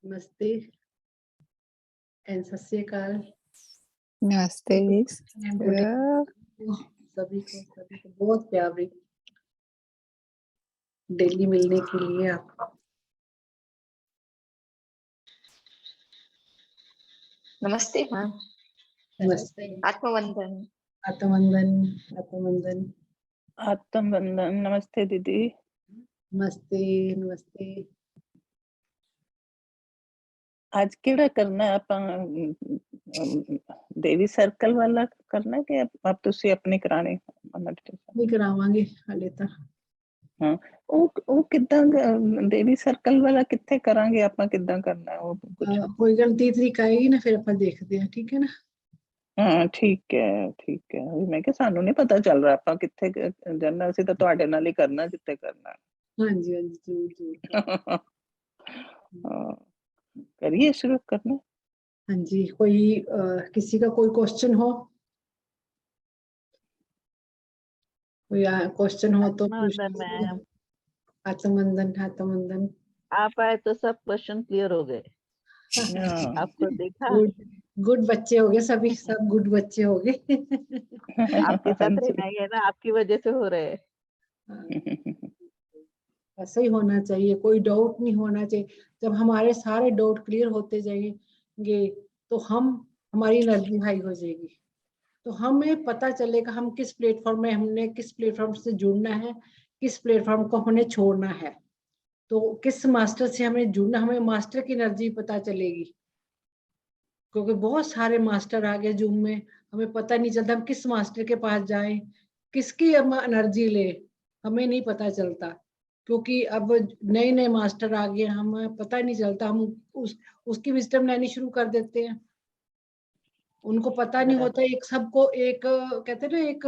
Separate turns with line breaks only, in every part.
नमस्ते एंड सत श्री अकाल
नमस्ते
सभी को बहुत प्यार डेली मिलने के लिए आप।
नमस्ते माँ।
नमस्ते।
आत्मवंदन।
आत्मवंदन आत्मवंदन
आत्मवंदन। नमस्ते दीदी।
नमस्ते नमस्ते।
आज केड़ा करना है ਆਪਾਂ देवी सर्कल वाला करना है कि आप ਤੁਸੀਂ अपने कराने मेडिटेशन
नहीं करावांगे हाले ਤਾਂ।
हाँ ਉਹ ਕਿੱਦਾਂ देवी सर्कल वाला किथे करांगे ਆਪਾਂ ਕਿੱਦਾਂ करना है ਉਹ कुछ
कोई गल 30 तरीक आएगी ना फिर अपन देखते हैं ठीक है ना।
हाँ ठीक है मैं क्या सानू नहीं पता चल रहा ਆਪਾਂ ਕਿੱਥੇ ਜਾਣਾ ਅਸੀਂ ਤਾਂ ਤੁਹਾਡੇ ਨਾਲ ਹੀ करना जिथे करना।
हाँ जी जरूर
हाँ करिए शुरू करना।
हाँ जी कोई किसी का कोई क्वेश्चन हो तो
मैम
आत्मवंदन आत्मवंदन।
आप आए तो सब क्वेश्चन क्लियर हो गए। आपको देखा
गुड बच्चे हो गए सभी सब गुड बच्चे हो गए।
आपके साथ रहना ही है ना, आपकी वजह से हो रहे हैं।
ऐसा ही होना चाहिए, कोई डाउट नहीं होना चाहिए। जब हमारे सारे डाउट क्लियर होते जाएंगे तो हमारी एनर्जी हाई हो जाएगी, तो हमें पता चलेगा हम किस प्लेटफॉर्म में, हमने किस प्लेटफॉर्म से जुड़ना है, किस प्लेटफॉर्म को हमने छोड़ना है। तो किस मास्टर से हमें जुड़ना, हमें मास्टर की एनर्जी पता चलेगी, क्योंकि बहुत सारे मास्टर आ गए जूम में, हमें पता नहीं चलता हम किस मास्टर के पास जाएं, किसकी हम एनर्जी ले, हमें नहीं पता चलता। क्योंकि अब नए नए मास्टर आ गए, हमें पता नहीं चलता, हम उसकी विजडम लेनी शुरू कर देते हैं। उनको पता नहीं होता, एक सबको एक कहते हैं ना, एक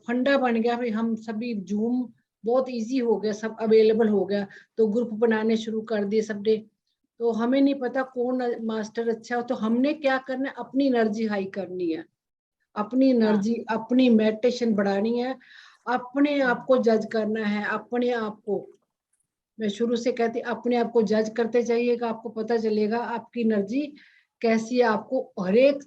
फंडा बन गया भाई, हम सभी जूम बहुत इजी हो गया, सब अवेलेबल हो गया, तो ग्रुप बनाने शुरू कर दिए सबने। तो हमें नहीं पता कौन मास्टर अच्छा हो, तो हमने क्या करना है, अपनी एनर्जी हाई करनी है, अपनी एनर्जी अपनी मेडिटेशन बढ़ानी है, अपने आप को जज करना है, अपने आप को। मैं शुरू से कहती अपने आप को जज करते जाइएगा, आपको पता चलेगा आपकी एनर्जी कैसी है, आपको हर एक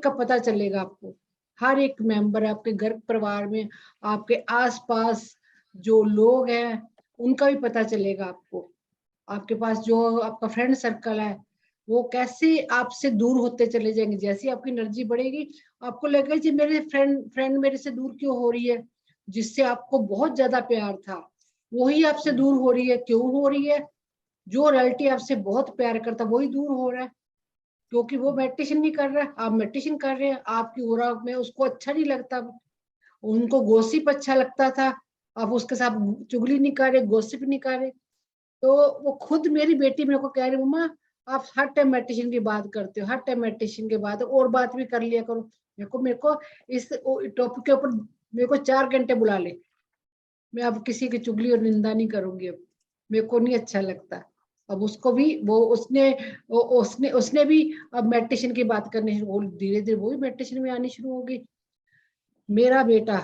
का पता चलेगा, आपको हर एक मेंबर, आपके घर परिवार में, आपके आसपास जो लोग हैं उनका भी पता चलेगा आपको। आपके पास जो आपका फ्रेंड सर्कल है वो कैसे आपसे दूर होते चले जाएंगे, जैसी आपकी एनर्जी बढ़ेगी आपको लगेगा जी मेरे फ्रेंड मेरे से दूर क्यों हो रही है, जिससे आपको बहुत ज्यादा प्यार था वही आपसे दूर हो रही है। क्यों हो रही है? जो रिलेटिव आपसे बहुत प्यार करता वही दूर हो रहा है, क्योंकि वो मेडिटेशन नहीं कर रहा है, आप मेडिटेशन कर रहे हैं, आपकी ओरा में उसको अच्छा नहीं लगता, उनको गॉसिप अच्छा लगता था, आप उसके साथ चुगली नहीं कर रहे, गॉसिप नहीं कर रहे। तो वो खुद मेरी बेटी मेरे को कह रही, मम्मा आप हर टाइम मेडिटेशन की बात करते हो, हर टाइम मेडिटेशन के बाद और बात भी कर लिया करो। मेरे को इस टॉपिक के ऊपर मेरे को 4 घंटे बुला ले, मैं अब किसी की चुगली और निंदा नहीं करूंगी, अब मेरे को नहीं अच्छा लगता। अब उसको भी वो उसने भी अब मेडिटेशन की बात करनी शुरू, धीरे धीरे वो भी मेडिटेशन में आनी शुरू होगी। मेरा बेटा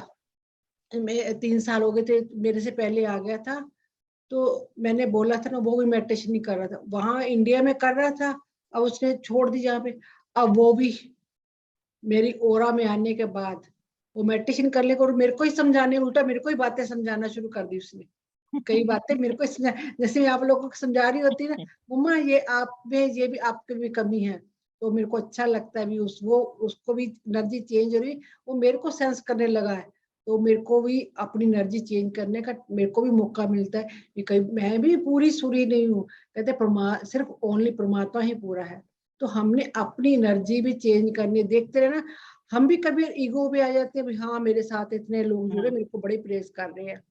3 साल हो गए थे, मेरे से पहले आ गया था, तो मैंने बोला था ना, वो भी मेडिटेशन नहीं कर रहा था, वहां इंडिया में कर रहा था, अब उसने छोड़ दी जहाँ पे, अब वो भी मेरी ओरा में आने के बाद वो मेडिटेशन कर ले, और मेरे को ही समझाने, उल्टा मेरे को ही बातें समझाना शुरू कर दी उसने। कई बातें मेरे को जैसे मैं आप लोगों को समझा रही होती ना, मम्मा ये आप में ये भी आपके भी कमी है, तो मेरे को अच्छा लगता है भी उसको भी एनर्जी चेंज हो रही, वो मेरे को सेंस करने लगा है, तो मेरे को भी अपनी एनर्जी चेंज करने का मेरे को भी मौका मिलता है कि कहीं मैं भी पूरी सुरी नहीं हूँ, कहते सिर्फ ओनली परमात्मा ही पूरा है। तो हमने अपनी एनर्जी भी चेंज करनी, देखते रहे ना, हम भी कभी ईगो में आ जाते हैं, हाँ मेरे साथ इतने लोग जुड़े मेरे को बड़े प्रेस कर रहे हैं,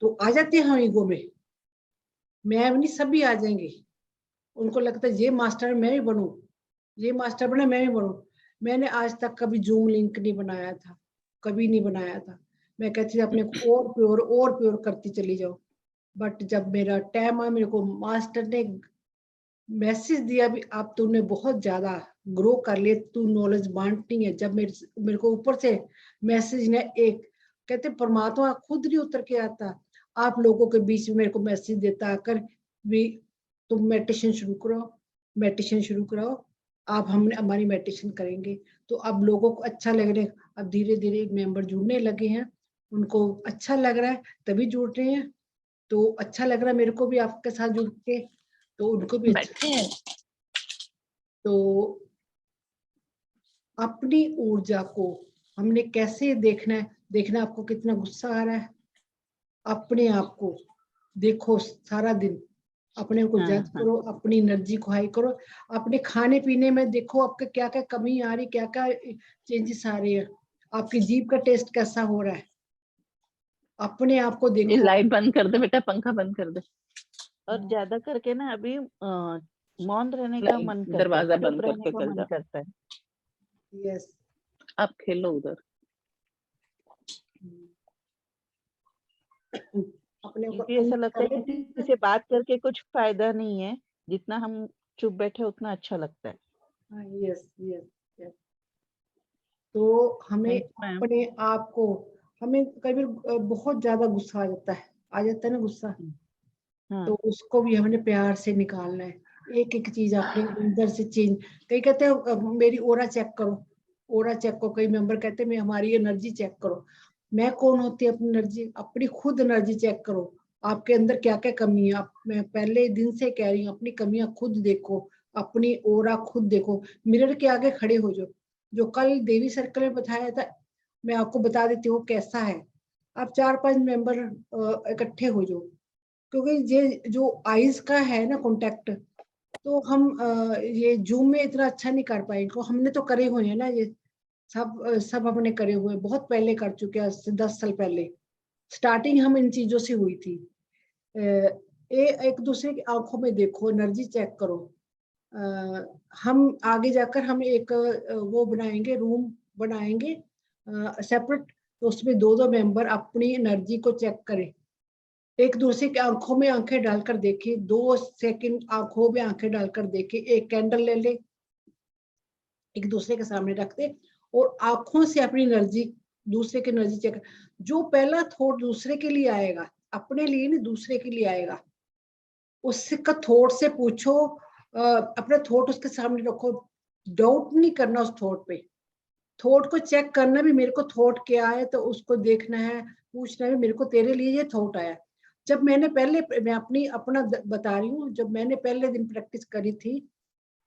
तो आ जाते हैं हम ईगो में, मैं नहीं सभी आ जाएंगे। उनको लगता है ये मास्टर मैं भी बनूं, ये मास्टर बने मैं भी बनूं। मैंने आज तक कभी जूम लिंक नहीं बनाया था, कभी नहीं बनाया था, मैं कहती थी अपने को और प्योर करती चली जाओ। बट जब मेरा टाइम आया, मेरे को मास्टर ने मैसेज दिया भी आप तुमने बहुत ज्यादा ग्रो कर लिया, तू नॉलेज बांटनी है। जब मेरे को ऊपर से मैसेज ने, एक कहते परमात्मा खुद नहीं उतर के आता, आप लोगों के बीच में मेरे को मैसेज देता आकर भी, तो मेडिटेशन शुरू कराओ। आप हमारी मेडिटेशन करेंगे तो अब लोगों को अच्छा लग रहा है, अब धीरे धीरे मेंबर जुड़ने लगे हैं, उनको अच्छा लग रहा है तभी जुड़ रहे हैं। तो अच्छा लग रहा है मेरे को भी आपके साथ जुड़ के, तो उनको भी अच्छा। तो अपनी ऊर्जा को हमने कैसे देखना आपको कितना गुस्सा आ रहा है, अपने आप को देखो सारा दिन, अपने को जज करो, अपनी एनर्जी को हाई करो, अपने खाने पीने में देखो आपके क्या क्या कमी आ रही, क्या क्या चेंजेस आ रही है, आपकी जीभ का टेस्ट कैसा हो रहा है, अपने आप को देखो।
लाइट बंद कर दे बेटा, पंखा बंद कर दे।
और ज्यादा करके ना अभी मौन रहने का
नहीं,
मन करता है,
दरवाजा
चुप
बंद
रहने
करके
का
चल
मन
जा।
करता है।
यस,
आप खेलो उधर।
अपने को
क्योंकि ऐसा लगता है कि किसी से बात करके कुछ फायदा नहीं है, जितना हम चुप बैठे उतना अच्छा लगता है।
Yes yes yes. तो हमें
थैंक यू मैम।
अपने आप को, हमें कभी बहुत ज्यादा गुस्सा आ जाता है ना गुस्सा,
हाँ,
तो उसको भी हमने प्यार से निकालना है। एक एक चीज अपने अंदर से चेंज, कई कहते हैं मेरी ओरा चेक करो, कई मेंबर कहते हैं मैं हमारी एनर्जी चेक करो। मैं कौन होती है अपनी एनर्जी? अपनी खुद एनर्जी चेक करो, आपके अंदर क्या क्या कमी है। मैं पहले दिन से कह रही हूँ, अपनी कमियां खुद देखो, अपनी ओरा खुद देखो, मिरर के आगे खड़े हो जाओ। जो कल देवी सर्कल में बताया था, मैं आपको बता देती हूँ कैसा है। आप 4-5 मेंबर इकट्ठे हो जाओ, क्योंकि ये जो आईज का है ना कांटेक्ट, तो हम ये जूम में इतना अच्छा नहीं कर पाएंगे, तो हमने तो करे हुए हैं ना ये सब हमने करे हुए, बहुत पहले कर चुके हैं, 10 साल पहले स्टार्टिंग हम इन चीजों से हुई थी। एक दूसरे की आंखों में देखो, एनर्जी चेक करो। हम आगे जाकर हम एक वो बनाएंगे, रूम बनाएंगे सेपरेट, तो उसमें 2-2 मेंबर अपनी एनर्जी को चेक करें, एक दूसरे की आंखों में आंखें डालकर देखे, 2 सेकंड आंखों में आंखें डालकर देखे, एक कैंडल ले ले, एक दूसरे के सामने रख दे और आंखों से अपनी एनर्जी, दूसरे की एनर्जी चेक। जो पहला थॉट दूसरे के लिए आएगा, अपने लिए नहीं दूसरे के लिए आएगा, उससे का थॉट से पूछो, अपना थॉट उसके सामने रखो, डाउट नहीं करना उस थॉट पे, थॉट को चेक करना भी, मेरे को थॉट क्या है तो उसको देखना है, पूछना है मेरे को तेरे लिए ये थॉट आया। जब मैंने मैं अपना बता रही हूँ, जब मैंने पहले दिन प्रैक्टिस करी थी,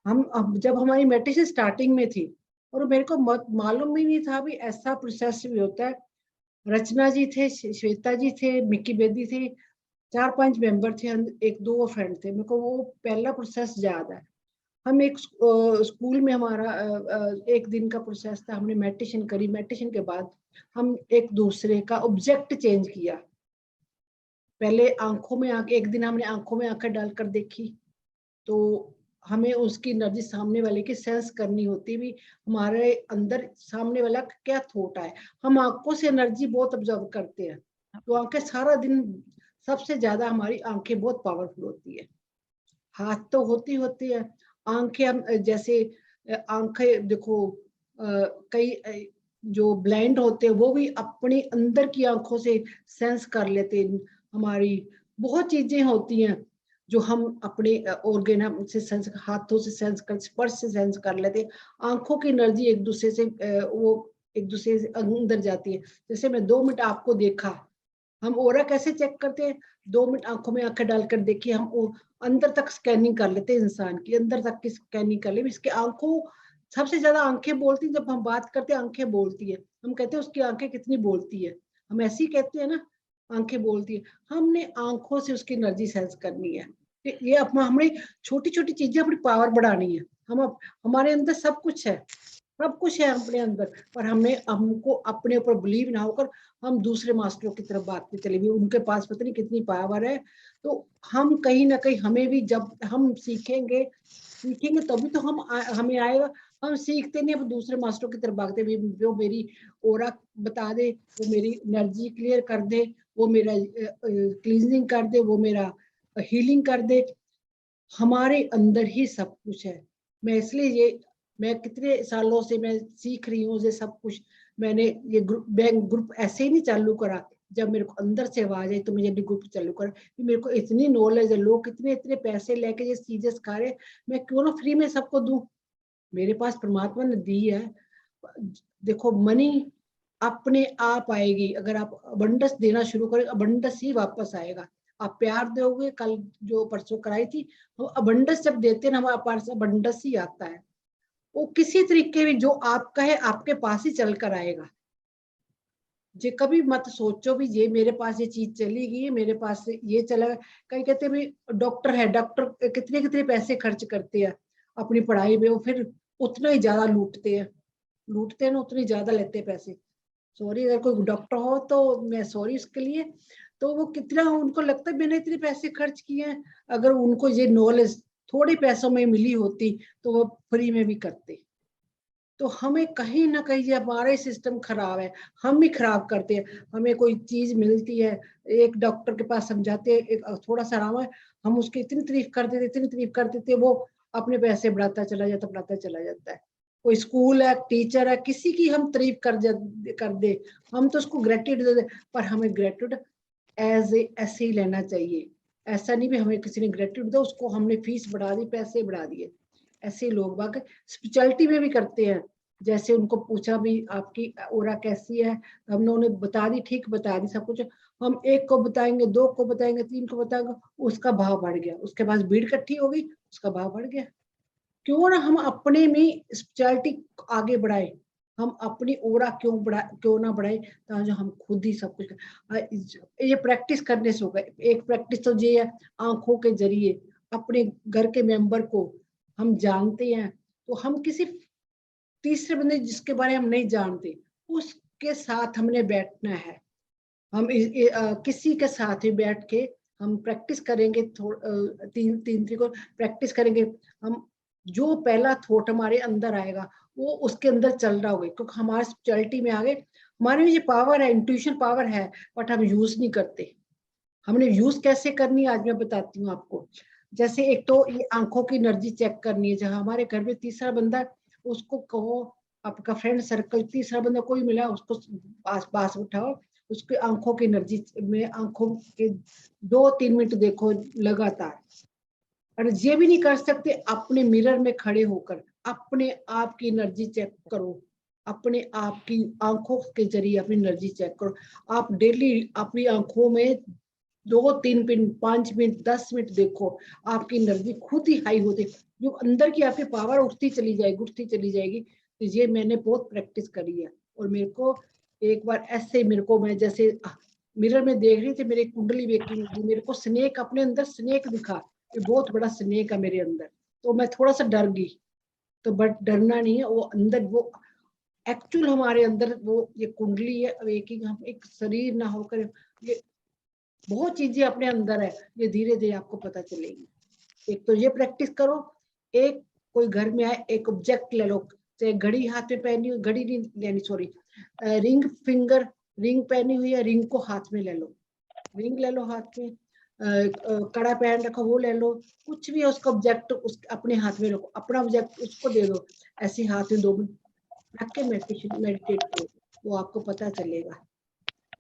जब हमारी मेडिटेशन स्टार्टिंग में थी, और मेरे को मालूम ही नहीं था भी ऐसा प्रोसेस भी होता है। रचना जी थे, श्वेता जी थे, मिक्की बेदी थे, 4-5 मेंबर थे, 1-2 फ्रेंड थे, मेरे को वो पहला प्रोसेस याद है। हम एक स्कूल में हमारा एक दिन का प्रोसेस था, हमने मेडिटेशन करी, मेडिटेशन के बाद हम एक दूसरे का ऑब्जेक्ट चेंज किया। पहले आंखों में आंखें, एक दिन हमने आंखों में आंखें डालकर देखी, तो हमें उसकी एनर्जी सामने वाले की सेंस करनी होती भी, हमारे अंदर सामने वाला क्या थॉट है। हम आंखों से एनर्जी बहुत ऑब्जर्व करते हैं, तो आंखें सारा दिन, सबसे ज्यादा हमारी आंखें बहुत पावरफुल होती है। हाथ तो होती है, आंखें हम जैसे आंखें देखो, कई जो ब्लाइंड होते हैं वो भी अपनी अंदर की आंखों से सेंस कर लेते हैं। हमारी बहुत चीजें होती हैं जो हम अपने ऑर्गन से सेंस, हाथों से सेंस कर, स्पर्श से सेंस कर लेते हैं। आंखों की एनर्जी एक दूसरे से वो एक दूसरे से अंदर जाती है। जैसे मैं 2 मिनट आपको देखा, हम ओरा कैसे चेक करते हैं, 2 मिनट आंखों में आंखें डालकर देखिए, हम अंदर तक स्कैनिंग कर लेते हैं, इंसान की अंदर तक की स्कैनिंग कर ले। इसके आंखों, सबसे ज्यादा आंखें बोलती, जब हम बात करते हैं आंखें बोलती है, हम कहते हैं उसकी आंखें कितनी बोलती है, हम ऐसे ही कहते हैं ना, आंखें बोलती है। हमने आंखों से उसकी एनर्जी सेंस करनी है। ये हमें छोटी छोटी चीजें अपनी पावर बढ़ानी है। हमारे अंदर सब कुछ है, सब कुछ है अपने अंदर, पर हमको अपने ऊपर बिलीव ना होकर हम दूसरे मास्टरों की तरफ भागते चले गए, उनके पास पता नहीं कितनी पावर है। तो हम कहीं ना कहीं, हमें भी जब हम सीखेंगे तभी तो हमें आएगा। हम सीखते नहीं, अब दूसरे मास्टरों की तरफ भागते, जो मेरी ओरा बता दे, वो मेरी एनर्जी क्लियर कर दे, वो मेरा क्लींजिंग कर दे, वो मेरा हीलिंग कर दे। हमारे अंदर ही सब कुछ है। मैं कितने सालों से मैं सीख रही हूँ ये सब कुछ। मैंने ये ग्रुप ऐसे ही नहीं चालू करा, जब मेरे को अंदर से आवाज आई तो मैं जल्दी ग्रुप चालू कर, मेरे को इतनी नॉलेज है, लोग इतने इतने पैसे लेके ये चीजें सिखा रहे, मैं क्यों ना फ्री में सबको दूं। मेरे पास परमात्मा ने दी है। देखो मनी अपने आप आएगी, अगर आप अबंडस देना शुरू करें अबंडस ही वापस आएगा। आप प्यार दोगे, कल जो परसों कराई थी, तो अबंडस जब देते हैं ना हमारे पास अबंडस ही आता है। वो किसी तरीके में जो आपका है आपके पास ही चल कर आएगा। जे कभी मत सोचो भी ये मेरे पास ये चीज चली गई, मेरे पास ये चला। कहीं कहते भी डॉक्टर है, डॉक्टर कितने कितने पैसे खर्च करते हैं अपनी पढ़ाई में, वो फिर उतना ही ज्यादा लूटते हैं ना, उतने ज्यादा लेते हैं पैसे। सॉरी अगर कोई डॉक्टर हो तो मैं सॉरी उसके लिए। तो वो कितना उनको लगता है मैंने इतने पैसे खर्च किए हैं, अगर उनको ये नॉलेज थोड़े पैसों में मिली होती तो वो फ्री में भी करते। तो हमें कहीं ना कहीं ये हमारे सिस्टम खराब है, हम ही खराब करते हैं। हमें कोई चीज मिलती है, एक डॉक्टर के पास समझाते हैं, एक थोड़ा सा आराम है, हम उसकी इतनी तारीफ कर देते, इतनी तारीफ कर देते, वो अपने पैसे बढ़ाता चला जाता है। कोई स्कूल है, टीचर है, किसी की हम तारीफ कर दे, हम तो उसको ग्रेटिट्यूड दे दे, पर हमें ग्रेटिट्यूड ऐसे ही लेना चाहिए। ऐसा नहीं भी हमें किसी ने ग्रेटिट्यूड दो, उसको हमने फीस बढ़ा दी, पैसे बढ़ा दिए। ऐसे लोग बाग स्पिरिचुअलिटी में भी करते हैं। जैसे उनको पूछा भी आपकी ओरा कैसी है, हमने उन्हें बता दी, ठीक बता दी सब कुछ। हम एक को बताएंगे, दो को बताएंगे, तीन को बताएंगे, उसका भाव बढ़ गया, उसके पास भीड़ इकट्ठी हो गई, उसका भाव बढ़ गया। क्यों ना हम अपने में स्पिरिचुअलिटी आगे बढ़ाए, हम अपनी ओरा क्यों ना बढ़ाए, ताकि हम खुद ही सब कुछ। ये प्रैक्टिस करने से होगा। एक प्रैक्टिस तो ये है, आंखों के जरिए अपने घर के मेंबर को हम जानते हैं, तो हम किसी तीसरे बंदे जिसके बारे में हम नहीं जानते उसके साथ हमने बैठना है। हम किसी के साथ ही बैठ के हम प्रैक्टिस करेंगे, तीन तरीके को प्रैक्टिस करेंगे। हम जो पहला थॉट हमारे अंदर आएगा वो उसके अंदर चल रहा होगा, क्योंकि हमारे स्पिरिचुअलिटी में आगे हमारे में ये पावर है, इंट्यूशन पावर है, बट हम यूज नहीं करते। हमने यूज कैसे करनी है आज मैं बताती हूँ आपको। जैसे एक तो ये आंखों की एनर्जी चेक करनी है। जहां हमारे घर में तीसरा बंदा है, उसको कहो, आपका फ्रेंड सर्कल तीसरा बंदा कोई मिला उसको पास पास उठाओ, उसके आंखों की एनर्जी में आंखों के 2-3 मिनट देखो लगातार। और ये भी नहीं कर सकते, अपने मिरर में खड़े होकर अपने आप की एनर्जी चेक करो, अपने आप की आंखों के जरिए अपनी एनर्जी चेक करो। आप डेली अपनी आंखों में 2-3 मिनट, 5 मिनट, 10 मिनट देखो, आपकी एनर्जी खुद ही हाई होती, जो अंदर की आपकी पावर उठती चली जाएगी। तो ये मैंने बहुत प्रैक्टिस करी है। और मेरे को एक बार ऐसे मेरे को, मैं जैसे मिरर में देख रही थी, मेरी कुंडली वेकिंग हुई, मेरे को स्नेक अपने अंदर स्नेक दिखा, ये बहुत बड़ा स्नेक है मेरे अंदर। तो मैं थोड़ा सा डर गई, तो बट डरना नहीं है, वो अंदर वो एक्चुअल हमारे अंदर वो ये कुंडली है वेकिंग, हम एक शरीर ना होकर ये बहुत चीजें अपने अंदर है, ये धीरे धीरे आपको पता चलेगी। एक तो ये प्रैक्टिस करो। एक कोई घर में आए, एक ऑब्जेक्ट ले लो, चाहे घड़ी हाथ में पहनी हो, घड़ी नहीं लेनी, सॉरी, रिंग पहनी हुई है, रिंग को हाथ में ले लो, रिंग ले लो हाथ में, कड़ा पहन रखो वो ले लो, कुछ भी है उसका ऑब्जेक्ट उस अपने हाथ में रखो, अपना ऑब्जेक्ट उसको दे दो, ऐसे हाथ में 2 मिनट रख के मेडिटेट करो, वो आपको पता चलेगा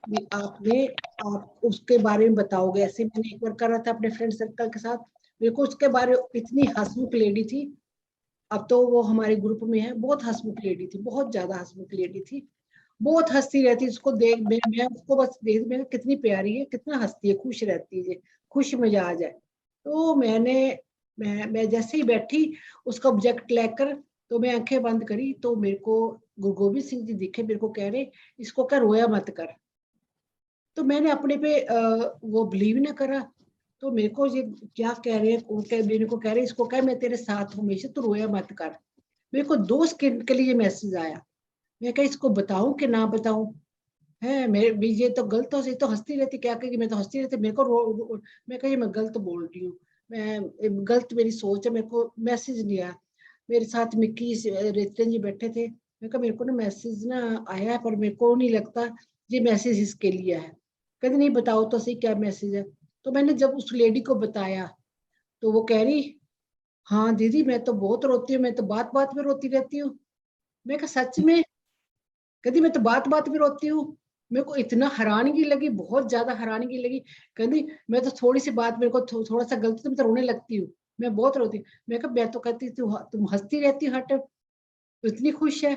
भी आप उसके बारे में बताओगे। ऐसे मैंने एक बार करा था अपने फ्रेंड सर्कल के साथ, मेरे को उसके बारे में इतनी हंसमुख लेडी थी, अब तो वो हमारे ग्रुप में है, बहुत हंसमुख लेडी थी, बहुत ज्यादा हंसमुख लेडी थी, बहुत हंसती रहती, उसको देख मैं उसको बस देख, मैं कितनी प्यारी है, कितना हंसती है, खुश रहती है, खुश मिजाज है। तो मैं जैसे ही बैठी उसका ऑब्जेक्ट लेकर, तो मैं आंखें बंद करी, तो मेरे को गुरु गोबिंद सिंह जी दिखे, मेरे को कह रहे इसको क्या रोया मत कर। तो मैंने अपने पे वो बिलीव ना करा, तो मेरे को ये क्या कह रहे हैं, मेरे को कह रहे इसको क्या मैं तेरे साथ हूँ हमेशा, तो रोया मत कर। मेरे को 2 सेकंड के लिए मैसेज आया, मैं कहा इसको बताऊं कि ना बताऊं, है मेरे भी ये तो गलत हो, तो हंसती रहती, क्या कहेगी, मैं तो हंसती रहती, मेरे को मैं कही मैं गलत बोल रही हूँ, मैं गलत मेरी सोच है, मेरे को मैसेज नहीं आया। मेरे साथ मिक्की रेतन जी बैठे थे, मैं कहा मेरे को ना मैसेज ना आया है, पर मेरे को नहीं लगता ये मैसेज इसके लिए है। कहते नहीं बताओ तो सही क्या मैसेज है। तो मैंने जब उस लेडी को बताया, तो वो कह रही हाँ दीदी मैं तो बहुत रोती हूँ, मैं तो बात बात में रोती रहती हूँ। मैं कहा सच में? कहती मैं तो बात बात में रोती हूँ। मेरे को इतना हैरानगी लगी, बहुत ज्यादा हैरानगी लगी। कहती मैं तो थोड़ी सी बात मेरे को थोड़ा सा गलती तो मैं तो रोने लगती हूँ, मैं बहुत रोती हूँ। मैं कहा मैं तो कहती तुम हंसती रहती हो हर टाइम, तो इतनी खुश है।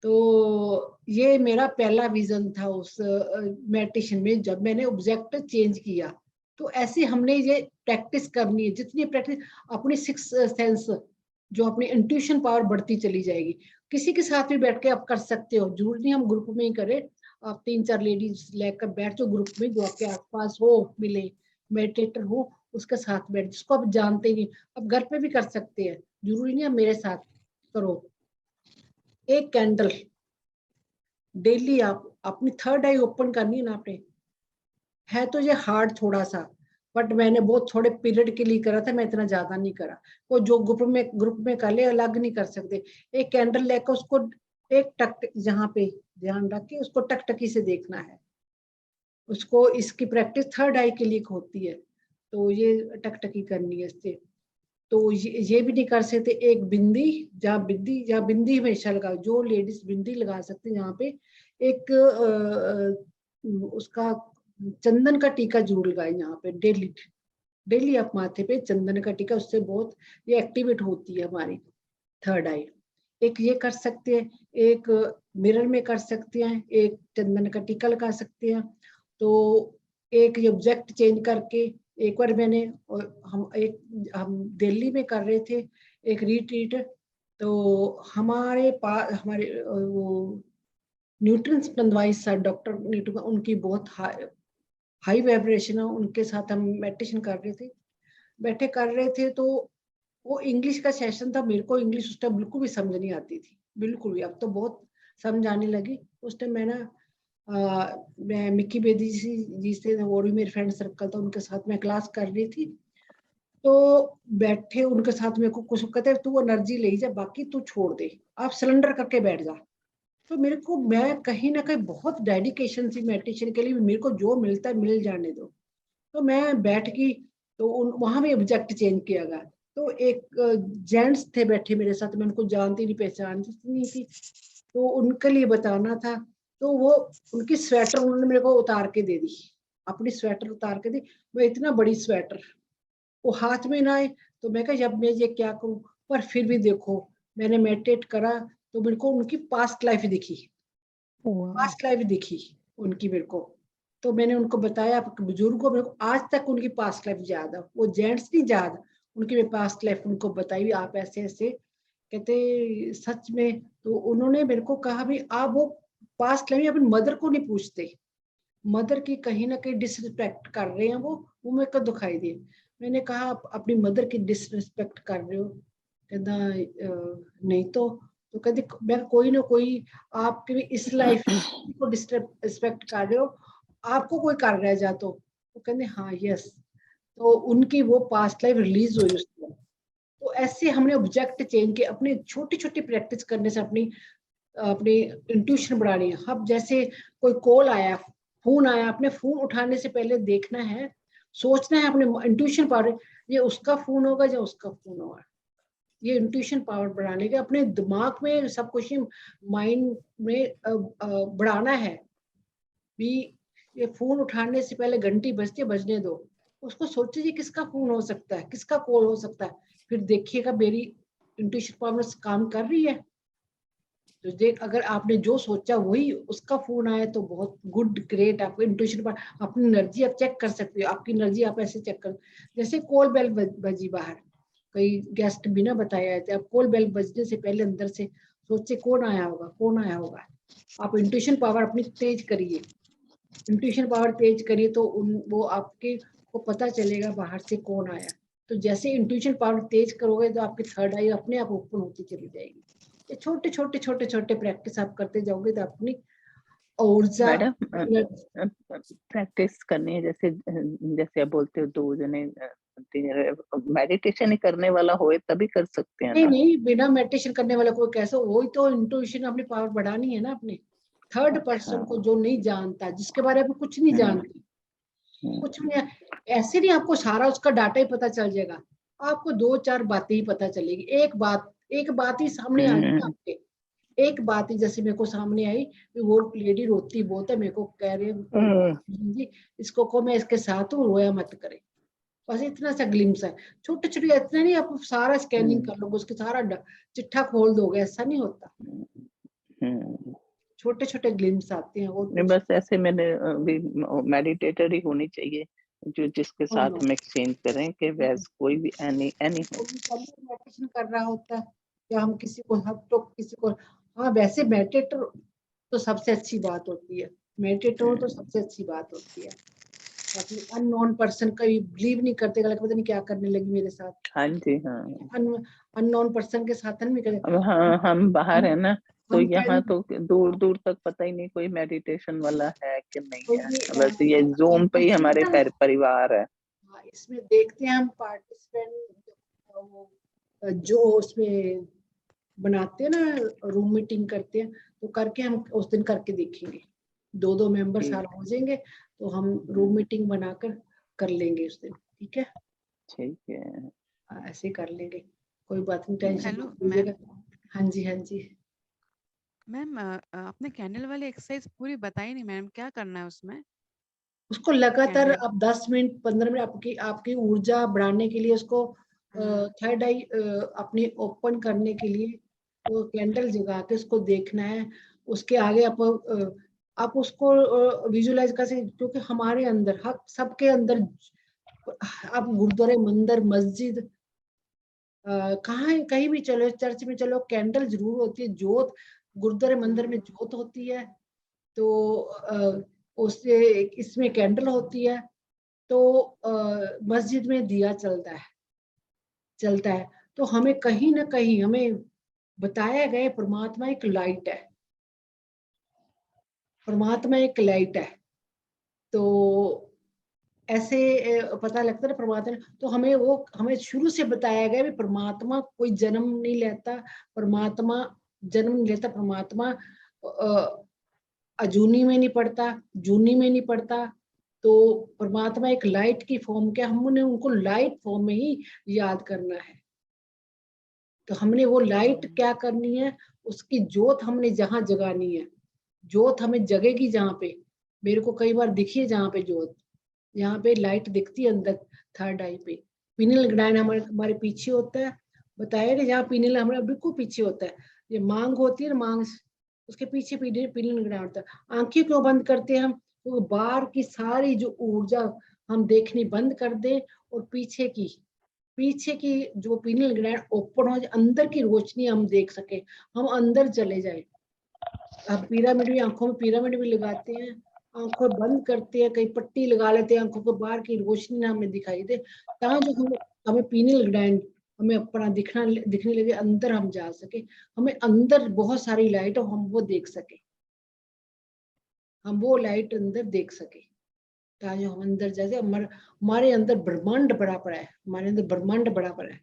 तो ये मेरा पहला विजन था उस मेडिटेशन में, जब मैंने ऑब्जेक्ट चेंज किया। तो ऐसे हमने ये प्रैक्टिस करनी है, जितनी प्रैक्टिस अपनी सिक्स सेंस, जो अपनी इंट्यूशन पावर बढ़ती चली जाएगी। किसी के साथ भी बैठ के आप कर सकते हो, जरूरी नहीं हम ग्रुप में ही करें। आप 3-4 लेडीज लेकर बैठ जाओ ग्रुप में, जो आपके आसपास हो, मिले मेडिटेटर हो, उसके साथ बैठ, जिसको आप जानते नहीं, आप घर पे भी कर सकते हैं, जरूरी नहीं आप मेरे साथ करो। एक कैंडल डेली आप अपनी थर्ड आई ओपन करनी है ना आपने। है तो ये हार्ड थोड़ा सा, बट मैंने बहुत थोड़े पीरियड के लिए करा था, मैं इतना ज्यादा नहीं करा। वो जो ग्रुप में कर ले, अलग नहीं कर सकते। एक कैंडल लेकर उसको एक टक जहाँ पे ध्यान रख के उसको टकटकी से देखना है उसको। इसकी प्रैक्टिस थर्ड आई के लिए होती है, तो ये टकटकी करनी है इससे। तो ये भी नहीं कर सकते। एक बिंदी, जहाँ बिंदी हमेशा लगाओ, जो लेडीज बिंदी लगा सकते हैं, यहाँ पे एक उसका चंदन का टीका जरूर लगाए यहाँ पे डेली। डेली आप माथे पे चंदन का टीका, उससे बहुत ये एक्टिवेट होती है हमारी थर्ड आई। एक ये कर सकते हैं, एक मिरर में कर सकते हैं, एक चंदन का टीका लगा सकते हैं। तो एक ये ऑब्जेक्ट चेंज करके, एक बार मैंने हम दिल्ली में कर रहे थे एक रिट्रीट। तो हमारे पास हमारे वो न्यूट्रंस नंदवाई सर, डॉक्टर नीटू, उनकी बहुत हाई वाइब्रेशन है, उनके साथ हम मेडिटेशन कर रहे थे, बैठे कर रहे थे। तो वो इंग्लिश का सेशन था, मेरे को इंग्लिश उस टाइम बिल्कुल भी समझ नहीं आती थी, बिल्कुल भी। अब तो बहुत समझ आने लगी। उस टाइम मैं मिक्की बेदी जी से, और भी मेरे फ्रेंड सर्कल था, उनके साथ मैं क्लास कर रही थी। तो बैठे उनके साथ मेरे को कुछ कहते तू एनर्जी ले जा, बाकी तू छोड़ दे, आप सिलेंडर करके बैठ जा। तो मेरे को, मैं कहीं ना कहीं बहुत डेडिकेशन थी मेडिटेशन के लिए, मेरे को जो मिलता है मिल जाने दो। तो मैं बैठ गई। तो वहां भी ऑब्जेक्ट चेंज किया गया। तो एक जेंट्स थे बैठे मेरे साथ, मैं उनको जानती नहीं, पहचानती नहीं थी, तो उनके लिए बताना था। तो वो उनकी स्वेटर उन्होंने मेरे को उतार के दे दी, अपनी स्वेटर उतार के दी। वो इतना बड़ी स्वेटर वो हाथ में ना आए। तो मैं कहा जब मैं ये क्या करूं, पर फिर भी देखो, मैंने मेडिटेट करा तो मेरे को उनकी पास्ट लाइफ दिखी, पास्ट लाइफ दिखी उनकी मेरे को। तो मैंने उनको बताया, बुजुर्गों, मेरे को आज तक उनकी पास्ट लाइफ याद है, वो जेंट्स नहीं याद, उनकी मैं पास्ट लाइफ उनको बताई, आप ऐसे ऐसे कहते सच में। तो उन्होंने मेरे को कहा भी आप वो पास्ट लाइफ अपनी मदर को नहीं पूछते, मदर की कहीं ना कहीं डिसरिस्पेक्ट कर रहे हैं वो मेरे को दिखाई दे। मैंने कहा आप अपनी मदर की डिसरिस्पेक्ट कर रहे हो? कहता नहीं तो कहते मैं कोई ना कोई आपके भी इस लाइफ को डिसरिस्पेक्ट कर रहे हो, आपको कोई कर रहा है जा तो कहते हाँ यस। तो उनकी वो पास्ट लाइफ रिलीज हुई उसको। तो ऐसे हमने ऑब्जेक्ट चेंज के अपनी छोटी छोटी प्रैक्टिस करने से अपनी अपनी इंट्यूशन बढ़ानी है। अब जैसे कोई कॉल आया, फोन आया, अपने फोन उठाने से पहले देखना है, सोचना है अपने इंट्यूशन पावर, ये उसका फोन होगा या उसका फोन होगा। ये इंट्यूशन पावर बढ़ाने के अपने दिमाग में सब कुछ माइंड में बढ़ाना है भी। ये फोन उठाने से पहले घंटी बजती है, बजने दो, उसको सोचिए किसका फोन हो सकता है, किसका कॉल हो सकता है, फिर देखिएगा मेरी इंट्यूशन पावर काम कर रही है। तो देख, अगर आपने जो सोचा वही उसका फोन आया तो बहुत गुड, ग्रेट। आपको इंट्यूशन पर अपनी एनर्जी आप चेक कर सकते हो, आपकी एनर्जी आप ऐसे चेक कर, जैसे कॉल बेल बजी बाहर, कई गेस्ट बिना बताए आए थे, आप कॉल बेल बजने से पहले अंदर से सोचे कौन आया होगा, कौन आया होगा। आप इंट्यूशन पावर अपनी तेज करिए, इंट्यूशन पावर तेज करिए तो वो आपके को पता चलेगा बाहर से कौन आया। तो जैसे इंट्यूशन पावर तेज करोगे तो आपकी थर्ड आई अपने आप ओपन होती चली जाएगी। ये छोटे छोटे छोटे छोटे प्रैक्टिस आप करते जाओगे तो अपनी ऊर्जा।
मैडम प्रैक्टिस करनी है, जैसे जैसे आप बोलते हो 2 जने मेडिटेशन ही करने वाला होए तभी कर सकते हैं
नहीं
ना?
नहीं, बिना मेडिटेशन करने वाला कोई कैसे, वही तो इंट्यूशन अपनी पावर बढ़ानी है ना अपने। थर्ड पर्सन को जो नहीं जानता, जिसके बारे में कुछ नहीं जानती, कुछ नहीं, ऐसे नहीं आपको सारा उसका डाटा ही पता चल जाएगा, आपको 2-4 बातें ही पता चलेगी। एक बात ही सामने आ गई आपके, एक बात ही जैसे मेरे को सामने आई, वो लेडी रोती बहुत है, मेरे को कह रही है जी इसको को मैं इसके साथ हूँ, रोया मत करे। बस इतना सा ग्लिम्स है, छोटे छोटे, इतना नहीं आप सारा स्कैनिंग कर लोगे, उसके सारा चिट्ठा खोल दोगे, ऐसा नहीं होता। छोटे छोटे ग्लिम्स आते हैं वो
नहीं, बस ऐसे मैंने भी मेडिटेटर ही होनी चाहिए जो जिसके साथ हम एक्सचेंज करें कि वैसे कोई भी एनी हो।
मेडिटेशन कर रहा होता है या हम किसी को तो किसी को, हाँ वैसे मेडिटेटर तो सबसे अच्छी बात होती है, मेडिटेटर हो तो सबसे अच्छी बात होती है। अपनी अननोन पर्सन का बिलीव नहीं करते, गलत पता नहीं क्या करने लगी मेरे साथ।
हाँ जी, हाँ।
अननोन पर्सन के साथ नहीं करते।
अब हाँ, हम बाहर है ना, तो
हम
यहाँ तो दूर दूर तक पता ही नहीं कोई मेडिटेशन वाला है कि नहीं है,
ये
बस ये जूम पे ही हमारे परिवार है।
इसमें देखते हैं हम पार्टिसिपेंट जो उसमें बनाते हैं ना, रूम मीटिंग करते हैं, तो करके हम उस दिन करके देखेंगे, 2 मेंबर सारा हो जाएंगे तो हम रूम मीटिंग बनाकर कर लेंगे उस दिन, ठीक है?
ठीक है,
ऐसे कर लेंगे, कोई बात नहीं, टेंशन
हेलो
मत लीजिएगा।
मैम।
हाँ जी, हाँ जी
मैम आपने कैंडल वाली एक्सरसाइज पूरी बताई नहीं मैम, क्या करना है उसमें?
उसको लगातार
कैंडल।
आप 10 मिनट 15 मिनट आपकी आपकी ऊर्जा बढ़ाने के लिए, उसको थर्ड आई अपनी ओपन करने के लिए वो कैंडल जगा के उसको देखना है। उसके आगे आप उसको विजुलाइज कर सकते, क्योंकि हमारे अंदर सबके अंदर, आप गुरुद्वारे, मंदिर, मस्जिद, कहाँ कहीं भी चलो, चर्च में चलो, कैंडल जरूर होती है, जोत, गुरुद्वारे मंदिर में जोत होती है, तो उससे इसमें कैंडल होती है, तो मस्जिद में दिया चलता है। तो हमें कहीं ना कहीं हमें बताया गया परमात्मा एक लाइट है, परमात्मा एक लाइट है, तो ऐसे पता लगता है परमात्मा, तो हमें शुरू से बताया गया भी परमात्मा कोई जन्म नहीं लेता, परमात्मा जन्म नहीं लेता, परमात्मा अजूनी में नहीं पड़ता, जूनी में नहीं पड़ता, तो परमात्मा एक लाइट की फॉर्म के, हमने उनको लाइट फॉर्म में ही याद करना है। तो हमने वो लाइट क्या करनी है, उसकी जोत हमने जहां जगानी है, जोत हमें जगेगी जहाँ पे, मेरे को कई बार दिखी है जहाँ पे जोत, यहाँ पे लाइट दिखती है अंदर थर्ड आई पे, पिनियल ग्लैंड हमारे पीछे होता है, बताया कि जहाँ पिनियल हमारे बिल्कुल पीछे होता है, ये मांग होती है ना, मांग उसके पीछे पिनियल ग्लैंड होता है। आंखें क्यों बंद करते हैं हम, तो बाहर की सारी जो ऊर्जा हम देखनी बंद कर दें, और पीछे की जो पिनियल ग्लैंड ओपन हो जाए, अंदर की रोशनी हम देख सके, हम अंदर चले जाए। अब पिरामिड भी, आंखों में पिरामिड भी लगाते हैं, आंखों बंद करते हैं, कहीं पट्टी लगा लेते हैं, आंखों को बाहर की रोशनी ना हमें दिखाई दे, ताकि जो हमें पिनियल ग्लैंड हमें अपना दिखने लगे, अंदर हम जा सके, हमें अंदर बहुत सारी लाइट हो, हम वो देख सके, हम वो लाइट अंदर देख सके, ताकि हम अंदर जैसे हमारे अंदर ब्रह्मांड बड़ा पड़ा है, हमारे अंदर ब्रह्मांड बड़ा पड़ा है,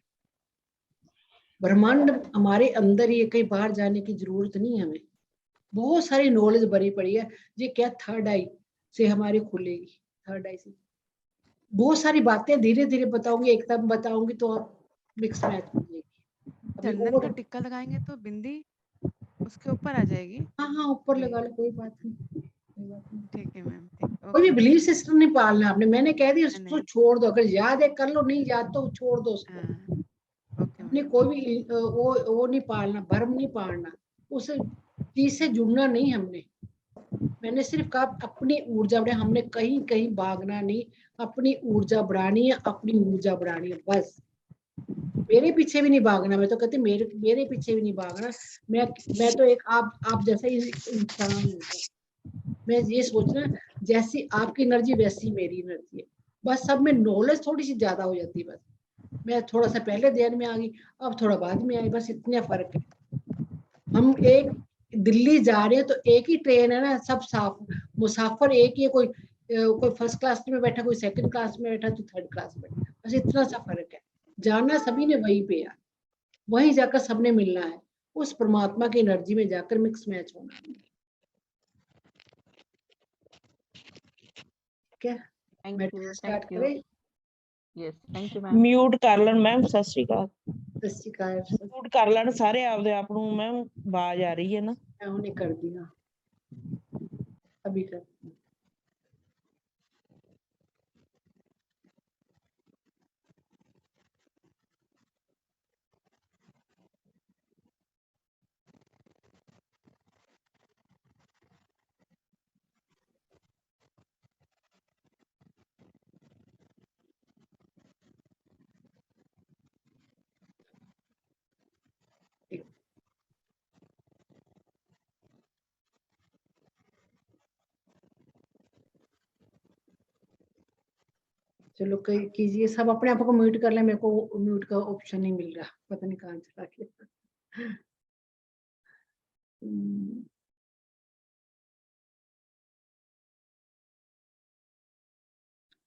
ब्रह्मांड हमारे अंदर ही, कहीं बाहर जाने की जरूरत नहीं है, हमें बहुत सारी नॉलेज भरी पड़ी है। ये क्या थर्ड आई से हमारी खुलेगी, थर्ड आई से बहुत सारी बातें धीरे धीरे बताऊंगी, एकदम बताऊंगी तो आप मिक्स मैच हो जाएगी।
चंदन का टिक्का लगाएंगे तो बिंदी उसके ऊपर आ जाएगी।
हाँ हाँ, ऊपर लगा लो, कोई बात नहीं,
ठीक है मैम, ठीक।
कोई भी
ओके।
बिलीफ सिस्टम नहीं पालना आपने, मैंने कह दिया उसको
नहीं।
छोड़ दो, अगर याद है कर लो, नहीं याद तो छोड़ दो उसको।
हाँ, ओके
अपने
मैम।
कोई भी वो नहीं पालना, भर्म नहीं पालना, उस चीज से जुड़ना नहीं हमने। मैंने सिर्फ कहा अपनी ऊर्जा बढ़ाए, हमने कहीं कहीं भागना नहीं, अपनी ऊर्जा बढ़ानी है, अपनी ऊर्जा बढ़ानी है, बस। मेरे पीछे भी नहीं भागना, मैं तो कहती मेरे पीछे भी नहीं भागना, मैं तो एक आप जैसा ही इंसान हूँ, मैं ये सोचना जैसी आपकी एनर्जी वैसी मेरी एनर्जी है, बस सब में नॉलेज थोड़ी सी ज्यादा हो जाती है, बस मैं थोड़ा सा पहले ध्यान में आ गई, अब थोड़ा बाद में आई, बस इतना फर्क है। हम एक दिल्ली जा रहे हैं तो एक ही ट्रेन है ना, सब साफ मुसाफिर एक ही है, कोई फर्स्ट क्लास में बैठा, कोई सेकंड क्लास में बैठा, तो थर्ड क्लास में, बस इतना सा फर्क है, जाना सभी ने वहीं पे है, वहीं जाकर सबने मिलना है, उस परमात्मा की एनर्जी में जाकर मिक्स मैच होना है। ठीक है,
थैंक
मैं
यू,
स्टार्ट
थैंक यू।
करें?
Yes thank you ma'am.
Mute ਕਰ ਲੈਣ ਮੈਮ। ਸਤਿ ਸ਼੍ਰੀ ਅਕਾਲ।
ਸਤਿ ਸ਼੍ਰੀ ਅਕਾਲ।
ਮਿਊਟ ਕਰ ਲੈਣ ਸਾਰੇ ਆਪਦੇ ਆਪ ਨੂੰ ਮੈਮ, ਆਵਾਜ਼ ਆ ਰਹੀ ਹੈ ਨਾ।
मैं उन्हें कर दिया, अभी कर दिया। चलो कई कीजिए, सब अपने आप को म्यूट कर ले, मेरे को म्यूट का ऑप्शन नहीं मिल रहा, पता नहीं कहाँ चला गया।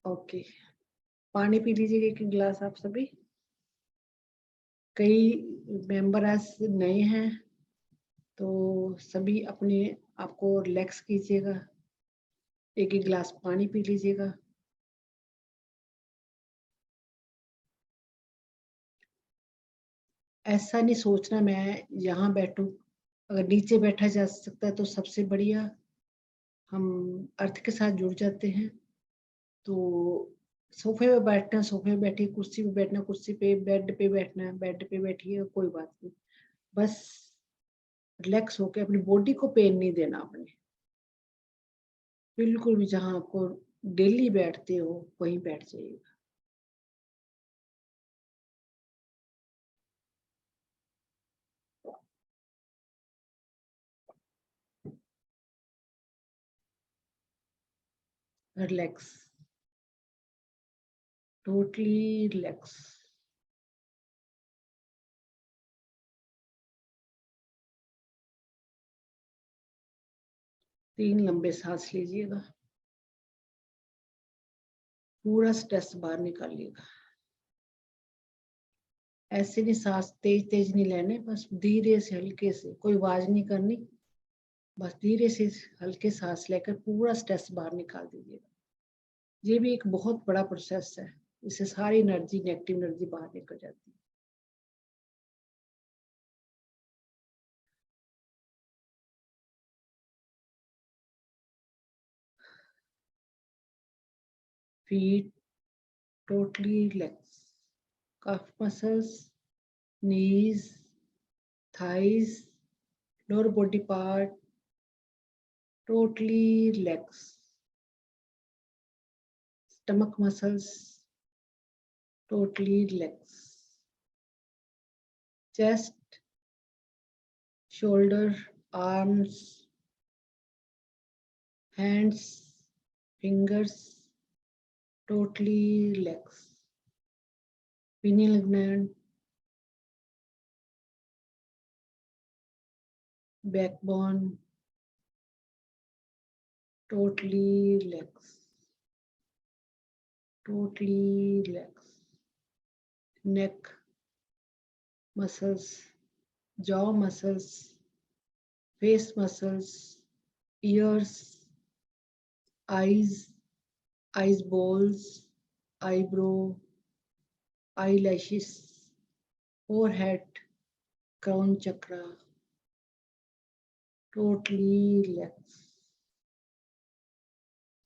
ओके, पानी पी लीजिए एक गिलास आप सभी। कई मेंबर आज नए हैं तो सभी अपने आप को रिलैक्स कीजिएगा, एक गिलास पानी पी लीजिएगा। ऐसा नहीं सोचना मैं यहाँ बैठूं, अगर नीचे बैठा जा सकता है तो सबसे बढ़िया। हम अर्थ के साथ जुड़ जाते हैं, तो सोफे पे बैठना सोफे पे बैठिए, कुर्सी पे बैठना कुर्सी पे, बेड पे बैठना बेड पे बैठिए, कोई बात नहीं, बस रिलैक्स होके अपनी बॉडी को पेन नहीं देना अपने, बिल्कुल भी जहाँ आपको डेली बैठते हो वहीं बैठ जाइएगा। Relax, totally relax. तीन लंबे सांस लीजिएगा, पूरा स्ट्रेस बाहर निकालिएगा। ऐसे नहीं सांस तेज तेज नहीं लेने, बस धीरे से हल्के से, कोई आवाज नहीं करनी, बस धीरे से हल्के सांस लेकर पूरा स्ट्रेस बाहर निकाल दीजिएगा। ये भी एक बहुत बड़ा प्रोसेस है, इससे सारी एनर्जी, नेगेटिव एनर्जी बाहर निकल जाती है। Feet totally relax, calf muscles, knees, thighs, lower body part totally relax, stomach muscles totally relax, chest, shoulder, arms, hands, fingers totally relax, pineal gland, backbone totally relax, totally relax, neck muscles, jaw muscles, face muscles, ears, eyes, eyes balls, eyebrow, eyelashes, forehead, crown chakra, totally relax.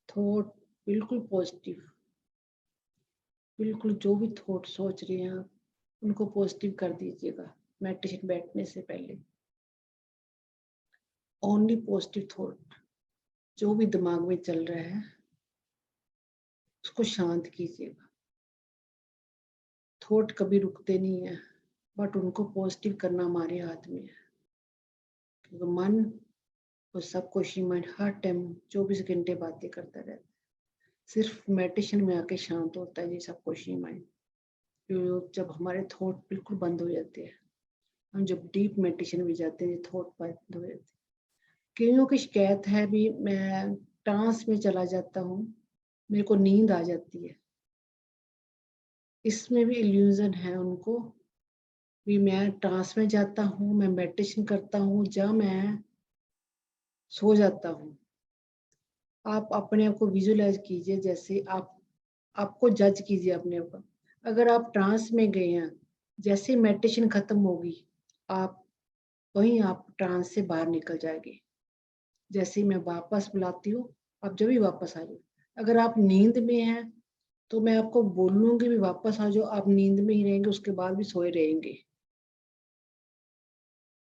Thought बिल्कुल positive, बिल्कुल जो भी thought सोच रहे हैं आप उनको positive कर दीजिएगा। मेडिटेशन बैठने से पहले ओनली पॉजिटिव थॉट, जो भी दिमाग में चल रहा है उसको शांत कीजिएगा। थॉट कभी रुकते नहीं है, बट उनको पॉजिटिव करना हमारे हाथ में है, क्योंकि मन और सबकॉन्शियस माइंड हर टाइम 24 घंटे बातें करता रहता है। सिर्फ मेडिटेशन में आके शांत होता है ये सबकॉन्शियस माइंड। जब हमारे थॉट बिल्कुल बंद हो जाते हैं, हम जब डीप मेडिटेशन में जाते हैं, थॉट बंद हो जाते हैं। कईयों की शिकायत है भी, मैं ट्रांस में चला जाता हूँ, मेरे को नींद आ जाती है। इसमें भी इल्यूजन है उनको भी, मैं ट्रांस में जाता हूँ, मैं मेडिटेशन करता हूँ, जब मैं सो जाता हूँ। आप अपने आप को विजुअलाइज कीजिए जैसे आप आपको जज कीजिए अपने ऊपर। अगर आप ट्रांस में गए हैं, जैसे मेडिटेशन खत्म होगी आप वहीं आप ट्रांस से बाहर निकल जाएंगे। जैसे मैं वापस बुलाती हूँ आप जब भी वापस आ जाओ। अगर आप नींद में हैं तो मैं आपको बोलूंगी भी वापस आ जाओ, आप नींद में ही रहेंगे, उसके बाद भी सोए रहेंगे।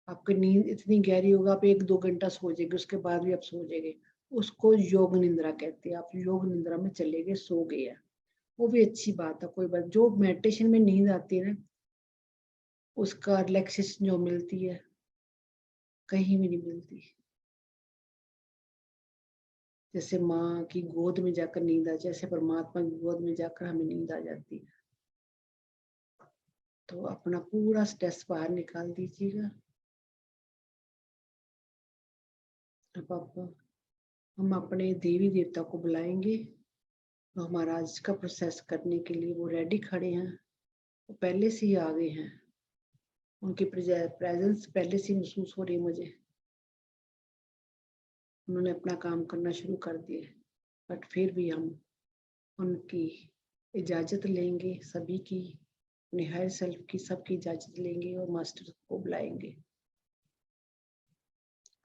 आपकी नींद इतनी गहरी होगा आप 1-2 घंटा सो जाएंगे, उसके बाद भी आप सो जाएंगे। उसको योग निंद्रा कहते हैं। आप योग निंद्रा में चले गए, सो गए हैं, वो भी अच्छी बात है, कोई बात। जो मेडिटेशन में नींद आती है ना, उसका रिलैक्सेशन जो मिलती है कहीं भी नहीं मिलती। जैसे माँ की गोद में जाकर नींद आ, जैसे परमात्मा की गोद में जाकर हमें नींद आ जाती है। तो अपना पूरा स्ट्रेस बाहर निकाल दीजिएगा। अब हम अपने देवी देवता को बुलाएंगे, तो हमारा आज का प्रोसेस करने के लिए वो रेडी खड़े हैं, वो पहले से ही आ गए हैं। उनकी प्रेजेंस पहले से महसूस हो रही है मुझे। उन्होंने अपना काम करना शुरू कर दिया, बट फिर भी हम उनकी इजाज़त लेंगे, सभी की, अपने हायर सेल्फ की, सबकी इजाज़त लेंगे और मास्टर को बुलाएंगे।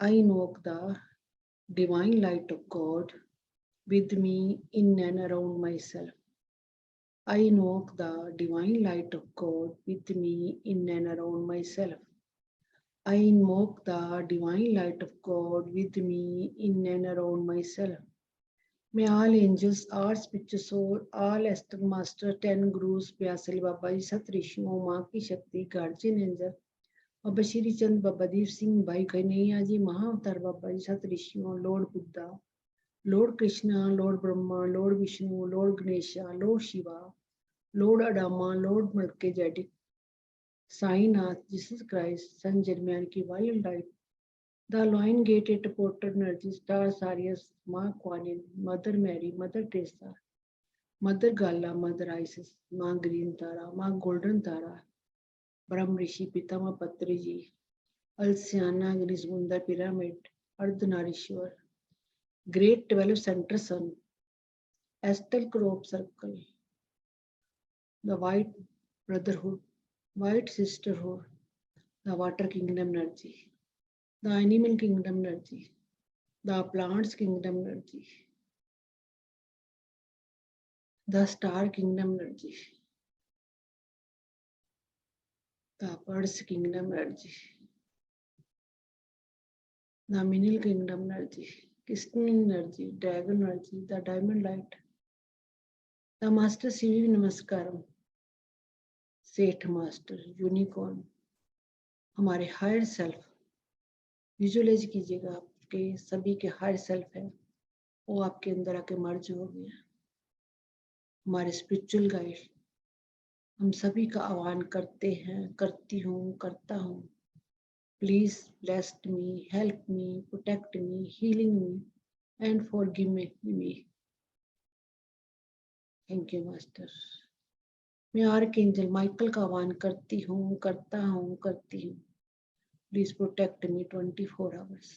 I invoke the divine light of God with me in and around myself. I invoke the divine light of God with me in and around myself. I invoke the divine light of God with me in and around myself. May all angels, all spiritual soul, all Astral Master, 10 Gurus, Vyasali Baba Ji, Sat Rishio, माँ की शक्ति, guardian angel, Baba Shri Chand, Baba Deep Singh, Bhai Kanhaiya ji, Mahavatar Baba ji, सत ऋषियों, lord Buddha, lord Krishna, lord Brahma, lord Vishnu, lord Ganesha, lord Shiva, lord Adama, lord Melchizedek, Sainath, Jesus Christ, Saint Germain की wildlife, the lion gated portal energy, star Sirius, माँ Quan Yin, mother Mary, mother Teresa, mother Gaia, mother Isis, माँ green Tara, माँ golden Tara, Brahmarshi पितामह पत्री जी, अल्सियाना गिरिसमुंदर pyramid, Ardhanarishvara, great 12 centre sun, astral crop circle, the white brotherhood, white sisterhood, the water kingdom energy, the animal kingdom energy, the plants kingdom energy, the star kingdom energy, the birds kingdom energy, the mineral kingdom energy, crystal energy, dragon energy, the diamond light, the master CV नमस्कारम, सेठ master, unicorn, हमारे higher self, visualise कीजिएगा आपके सभी के higher self है, वो आपके अंदर आके मर्ज हो गया। हमारे स्पिरिचुअल गाइड, हम सभी का आह्वान करते हैं, करती हूँ, करता हूँ। Please bless me, help me, protect me, healing me, and forgive me. Thank you, Master. मैं आर्कएंजल माइकल का आह्वान करती हूँ, करता हूँ, करती हूँ। Please protect me 24 hours.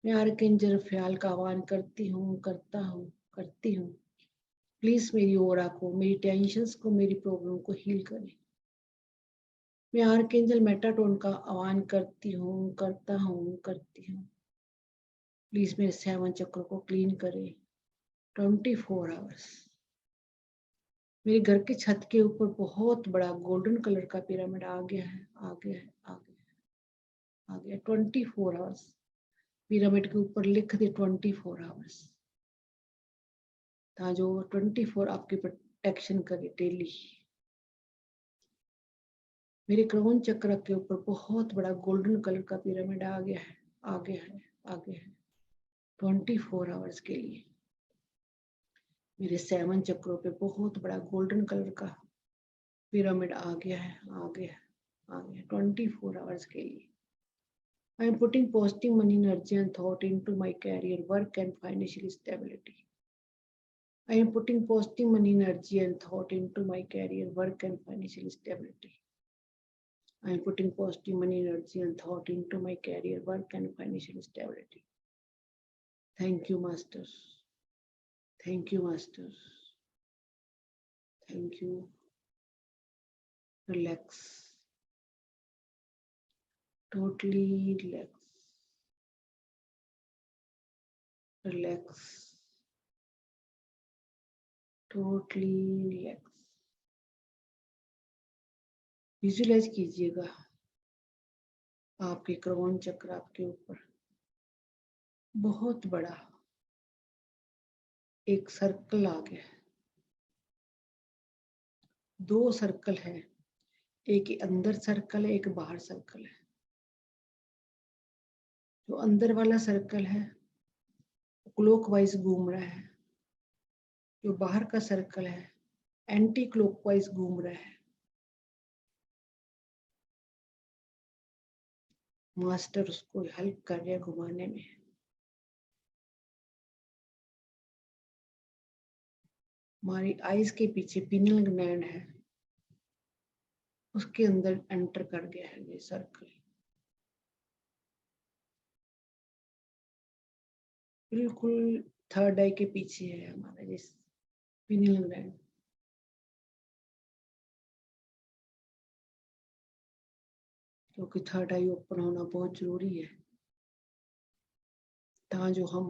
मैं आर्कएंजल रफाएल का आह्वान करती हूँ, करता हूँ, करती हूँ। प्लीज मेरी ओरा को, मेरी टेंशन्स को, मेरी प्रॉब्लम को हील करें। मैं आर्कएंजल मेटाट्रॉन का आह्वान करती हूँ, करता हूँ, करती हूँ। प्लीज मेरे 7 चक्रों को क्लीन करें 24 आवर्स। मेरे घर के छत के ऊपर बहुत बड़ा गोल्डन कलर का पिरामिड आ गया है, आ गया है, आ गया है, आ गया। 24 आवर्स पिरामिड के ऊपर लिख दे 24 आवर्स, जो 24 आपकी प्रोटेक्शन करे डेली। मेरे क्राउन चक्र के ऊपर बहुत बड़ा गोल्डन कलर का पिरामिड आ गया है, आ गया है, आ गया है 24 आवर्स के लिए। मेरे 7 चक्रों पे बहुत बड़ा गोल्डन कलर का पिरामिड आ गया है, आ गया है, आ गया 24 आवर्स के लिए। I am putting positive money, energy and thought into my career, work and financial stability. I am putting positive money, energy and thought into my career, work and financial stability. I am putting positive money, energy and thought into my career, work and financial stability. Thank you, Master. Thank you, Master. Thank you. Relax, totally relax, relax, totally relax. Visualise कीजिएगा आपके Crohn चक्र आपके ऊपर बहुत बड़ा एक circle आ गया है। 2 सर्कल है, एक अंदर सर्कल है, एक बाहर सर्कल है। जो अंदर वाला सर्कल है क्लॉकवाइज घूम रहा है, जो बाहर का सर्कल है एंटी क्लॉकवाइज घूम रहा है। मास्टर उसको हेल्प कर रहे हैं घुमाने में। हमारी आईज के पीछे पिनियल ग्लैंड है, उसके अंदर एंटर कर गया है ये सर्कल। बिल्कुल थर्ड आई के पीछे है हमारा ये पिनियल ग्लैंड। क्योंकि थर्ड आई ओपन होना बहुत जरूरी है, ताकि जो हम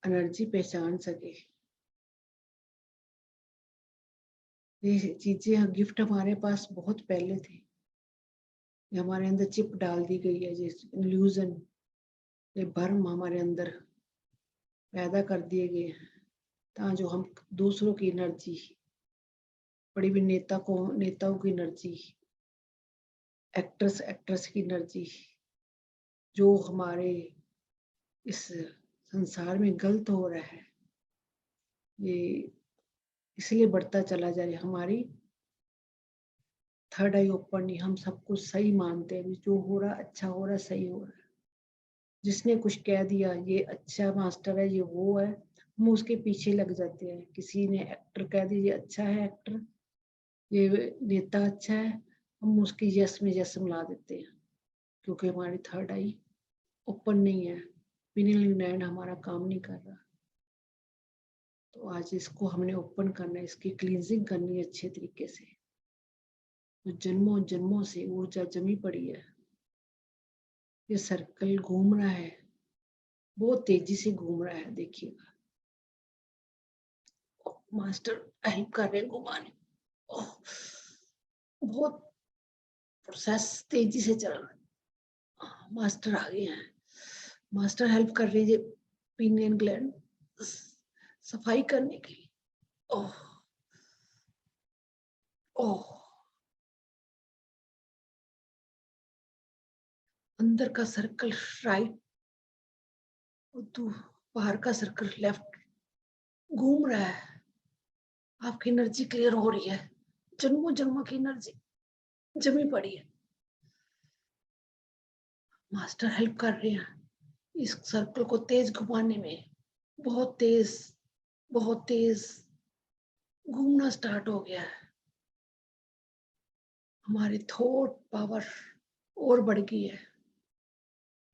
एनर्जी पहचान सके। ये चीजें गिफ्ट हमारे पास बहुत पहले थे, ये हमारे अंदर चिप डाल दी गई है, जिस इल्यूजन, ये भ्रम हमारे अंदर पैदा कर दिए गए हैं, ताकि जो हम दूसरों की एनर्जी, बड़ी भी नेताओं की एनर्जी, एक्ट्रेस की एनर्जी, जो हमारे इस संसार में गलत हो रहा है, ये इसलिए बढ़ता चला जा रहा है। हमारी थर्ड आई ओपन नहीं, हम सब कुछ सही मानते हैं, जो हो रहा अच्छा हो रहा सही हो रहा है। जिसने कुछ कह दिया ये अच्छा मास्टर है, ये वो है, हम उसके पीछे लग जाते हैं। किसी ने एक्टर कह दिया ये अच्छा है एक्टर, ये नेता अच्छा है, हम उसके यस में यस मिला देते हैं, क्योंकि हमारी थर्ड आई ओपन नहीं है, पिनियल ग्लैंड हमारा काम नहीं कर रहा। तो आज इसको हमने ओपन करना है, इसकी क्लींजिंग करनी है अच्छे तरीके से। तो जन्मों जन्मों से ऊर्जा जमी पड़ी है, ये सर्कल घूम रहा है, बहुत तेजी से घूम रहा है। देखिएगा मास्टर हेल्प कर रहे हैं घुमाने। बहुत प्रोसेस तेजी से चल रहा है। मास्टर आ गए हैं, मास्टर हेल्प कर रहे हैं पिनियन ग्लैंड सफाई करने के लिए। ओह ओह, अंदर का सर्कल राइट, बाहर का सर्कल लेफ्ट घूम रहा है। आपकी एनर्जी क्लियर हो रही है, जन्मों जन्मों की एनर्जी जमी पड़ी है। मास्टर हेल्प कर रहे हैं इस सर्कल को तेज घुमाने में। बहुत तेज घूमना स्टार्ट हो गया है। हमारी थॉट पावर और बढ़ गई है,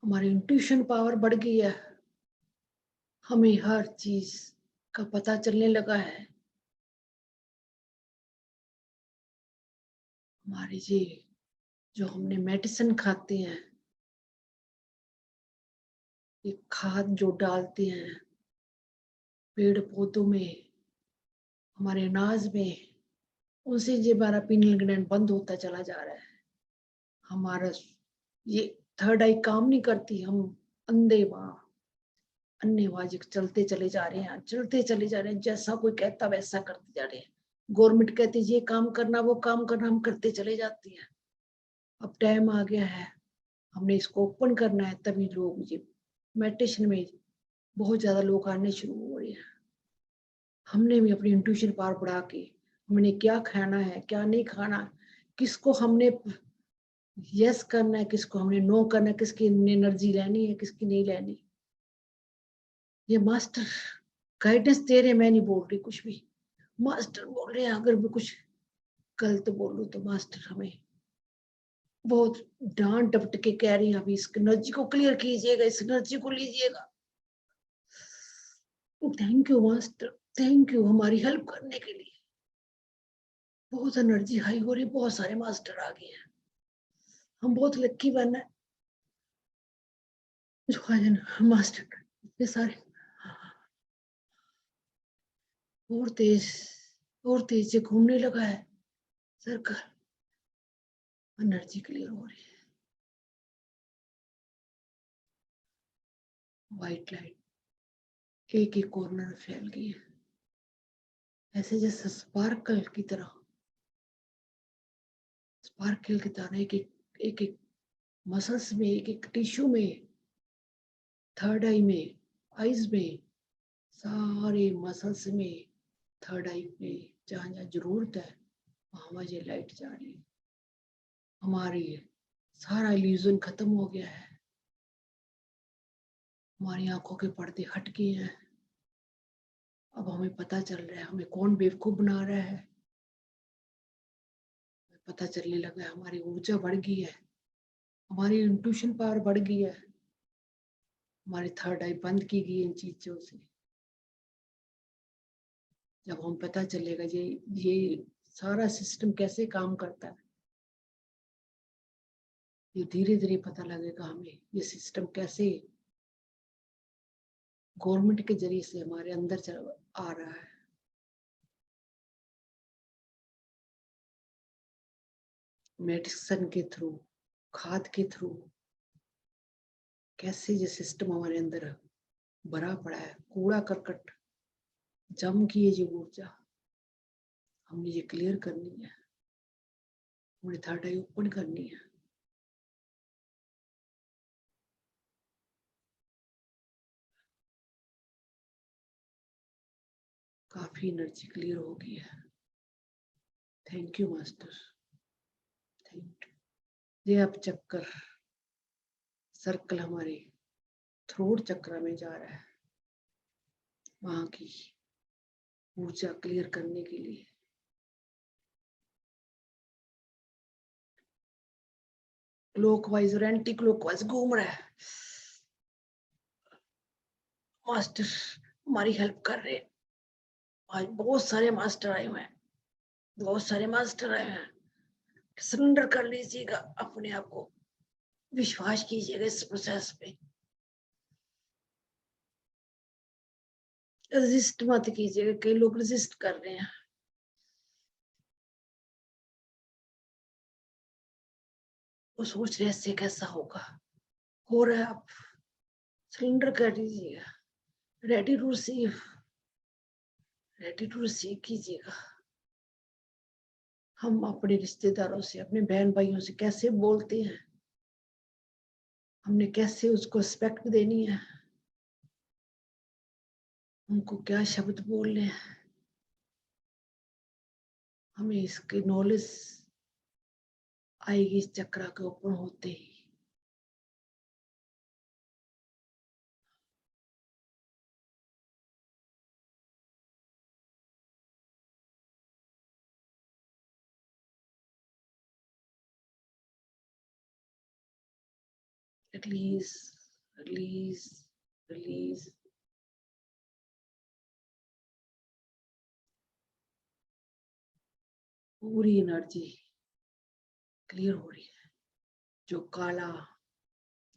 हमारी इंट्यूशन पावर बढ़ गई है, हमें हर चीज का पता चलने लगा है। हमारी जी जो हमने मेडिसिन खाते हैं, ये खाद जो डालते हैं पेड़ पौधों में, हमारे अनाज में, उनसे ये हमारा पिनियल ग्लैंड बंद होता चला जा रहा है। हमारा ये थर्ड आई काम नहीं करती, हम अन्नेवाजी चलते चले जा रहे हैं, जैसा कोई कहता वैसा करते जा रहे हैं। गवर्नमेंट कहती ये काम करना वो काम करना, हम करते चले जाते हैं। अब टाइम आ गया है, हमने इसको ओपन करना है, तभी लोग ये मेडिटेशन में बहुत ज्यादा लोग आने शुरू हो रहे हैं। हमने भी अपनी इंट्यूशन पावर बढ़ा के, हमने क्या खाना है क्या नहीं खाना, किसको हमने यस करना है, किसको हमने नो करना है, किसकी एनर्जी लेनी है किसकी नहीं लेनी, ये मास्टर गाइडेंस दे रहे हैं। मैं नहीं बोल रही कुछ भी, मास्टर बोल रहे हैं। अगर भी कुछ गलत बोलूं तो मास्टर हमें बहुत डांट डपट के कह रही है, अभी इस एनर्जी को क्लियर कीजिएगा, इस एनर्जी को लीजिएगा। Thank you master, thank you हमारी हेल्प करने के लिए। बहुत एनर्जी हाई हो रही, बहुत सारे मास्टर आ गए हैं। हम बहुत लक्की बन है जो आज मास्टर इतने सारे और तेज से घूमने लगा है सर्कल। एनर्जी क्लियर हो रही है। व्हाइट लाइट एक एक कॉर्नर में फैल गई है, ऐसे जैसे स्पार्कल की तरह एक एक मसल्स में, एक एक टिश्यू में, थर्ड आई में, आईज में, सारे मसल्स में, थर्ड आई में, जहाँ जहाँ जरूरत है वहाँ ये लाइट जा रही है। हमारी सारा इल्यूजन खत्म हो गया है, हमारी आंखों के पर्दे हट गए हैं। अब हमें पता चल रहा है हमें कौन बेवकूफ बना रहा है। पता चलने लगा है हमारी ऊर्जा बढ़ गई है, हमारी इंट्यूशन पावर बढ़ गई है, हमारी थर्ड आई बंद की गई इन चीजों से। जब हम पता चलेगा ये सारा सिस्टम कैसे काम करता है, ये धीरे धीरे पता लगेगा हमें ये सिस्टम कैसे गवर्नमेंट के जरिए से हमारे अंदर आ रहा है। मेडिसिन के थ्रू, खाद के थ्रू कैसे ये सिस्टम हमारे अंदर भरा पड़ा है, कूड़ा करकट जम की ये ऊर्जा हमने ये क्लियर करनी है, हमें थर्ड आई ओपन करनी है। काफी एनर्जी क्लियर हो गई है। Thank you master, thank you. ये अब चक्कर सर्कल हमारे थ्रोट चक्र में जा रहा है, वहां की ऊर्जा क्लियर करने के लिए। क्लॉकवाइज और एंटी क्लॉकवाइज घूम रहा है। मास्टर हमारी हेल्प कर रहे हैं। आज बहुत सारे मास्टर आए हुए हैं, बहुत सारे मास्टर आए हैं। सरेंडर कर लीजिएगा अपने आप को, विश्वास कीजिएगा इस प्रोसेस पे, रेजिस्ट मत कीजिएगा। कई लोग रेजिस्ट कर रहे हैं, वो सोच रहे ऐसे कैसा होगा, हो रहा है। आप सरेंडर कर लीजिएगा, ready to receive, ready to receive कीजिएगा। हम अपने रिश्तेदारों से, अपने बहन भाइयों से कैसे बोलते हैं, हमने कैसे उसको रिस्पेक्ट देनी है, उनको क्या शब्द बोलने हैं, हमें इसकी नॉलेज आएगी इस चक्र के ओपन होते ही। Release release release. पूरी एनर्जी क्लियर हो रही है। जो काला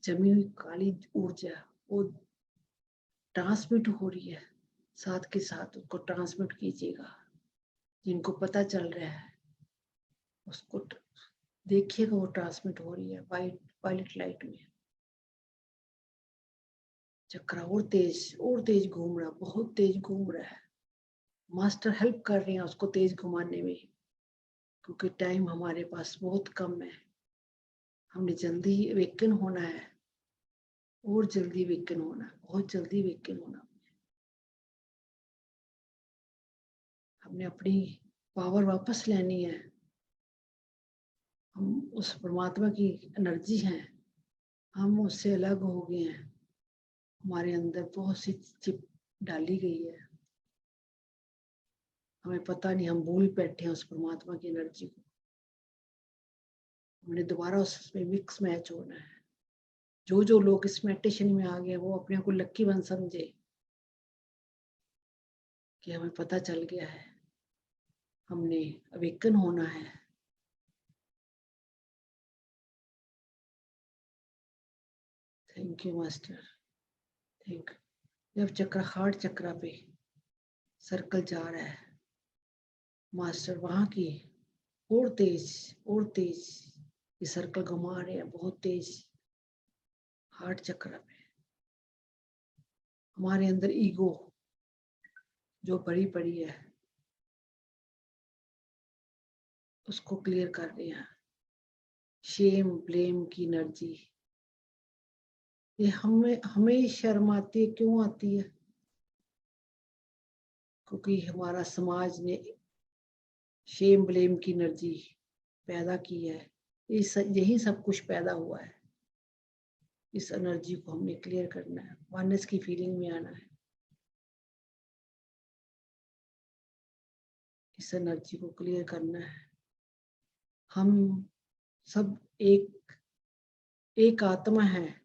जमी हुई काली ऊर्जा वो ट्रांसमिट हो रही है, साथ के साथ उसको ट्रांसमिट कीजिएगा। जिनको पता चल रहा है उसको देखिएगा, वो ट्रांसमिट हो रही है वायलेट लाइट में। चक्र और तेज घूम रहा, बहुत तेज घूम रहा है। मास्टर हेल्प कर रहे हैं उसको तेज घुमाने में, क्योंकि टाइम हमारे पास बहुत कम है। हमने जल्दी वेकन होना है, और जल्दी वेकन होना है, बहुत जल्दी वेकन होना। हमने अपनी पावर वापस लेनी है। हम उस परमात्मा की एनर्जी हैं, हम उससे अलग हो गए हैं। हमारे अंदर बहुत सी चिप डाली गई है, हमें पता नहीं, हम भूल बैठे हैं उस परमात्मा की एनर्जी को। हमने दोबारा उसमें मिक्स मैच होना है। जो लोग इस मेडिटेशन में आ गए वो अपने को लक्की बन समझे कि हमें पता चल गया है हमने अवेकन होना है। Thank you master, thank you. जब चक्र हार्ट चक्रा पे सर्कल जा रहा है मास्टर, वहां की और तेज ये सर्कल घुमा रहे हैं बहुत तेज। हार्ट चक्र पे हमारे अंदर ईगो जो बड़ी पड़ी है उसको क्लियर कर रहे हैं। शेम ब्लेम की एनर्जी, ये हमें शर्म आती है। क्यों आती है? क्योंकि हमारा समाज ने शेम ब्लेम की एनर्जी पैदा की है। यही सब कुछ पैदा हुआ है। इस एनर्जी को हमने क्लियर करना है, वननेस की फीलिंग में आना है। इस एनर्जी को क्लियर करना है। हम सब एक आत्मा है,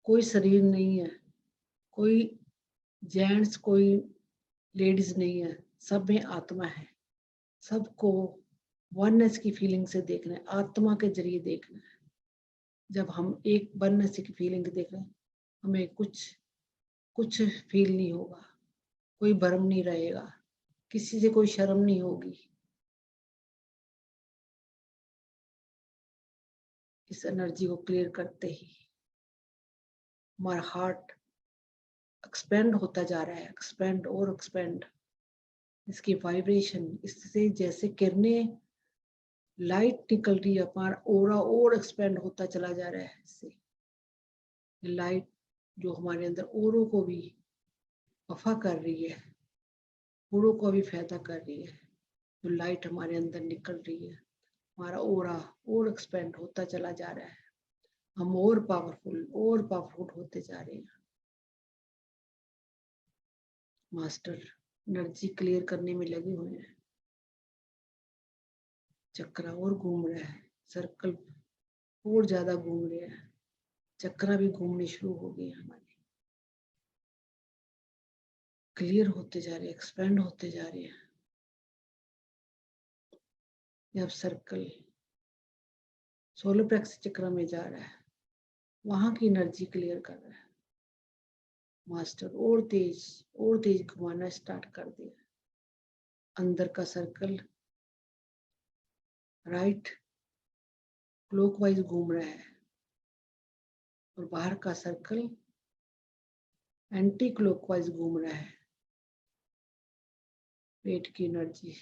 कोई शरीर नहीं है, कोई जेंट्स कोई लेडीज नहीं है, सब में आत्मा है। सबको वननेस की फीलिंग से देखना है, आत्मा के जरिए देखना है। जब हम एक वननेस की फीलिंग देख रहे हैं, हमें कुछ फील नहीं होगा, कोई भरम नहीं रहेगा, किसी से कोई शर्म नहीं होगी। इस एनर्जी को क्लियर करते ही हमारा हार्ट एक्सपेंड होता जा रहा है, एक्सपेंड और एक्सपेंड। इसकी वाइब्रेशन इससे जैसे किरणें लाइट निकल रही है, हमारा ओरा और एक्सपेंड होता चला जा रहा है। इससे लाइट जो हमारे अंदर ओरों को भी वफा कर रही है, ओरों को भी फायदा कर रही है। जो लाइट हमारे अंदर निकल रही है, हमारा ओरा और एक्सपेंड होता चला जा रहा है। हम और पावरफुल होते जा रहे हैं। मास्टर एनर्जी क्लियर करने में लगे हुए हैं। चक्र और घूम रहा है, सर्कल और ज्यादा घूम रहे हैं, चक्र भी घूमने शुरू हो गए हमारे। क्लियर होते जा रहे हैं, एक्सपेंड होते जा रहे हैं। जब सर्कल सोलर प्लेक्स चक्र में जा रहा है, वहां की एनर्जी क्लियर कर रहा है मास्टर। और तेज घुमाना स्टार्ट कर दिया। अंदर का सर्कल राइट क्लॉकवाइज घूम रहा है और बाहर का सर्कल एंटी क्लॉकवाइज घूम रहा है। पेट की एनर्जी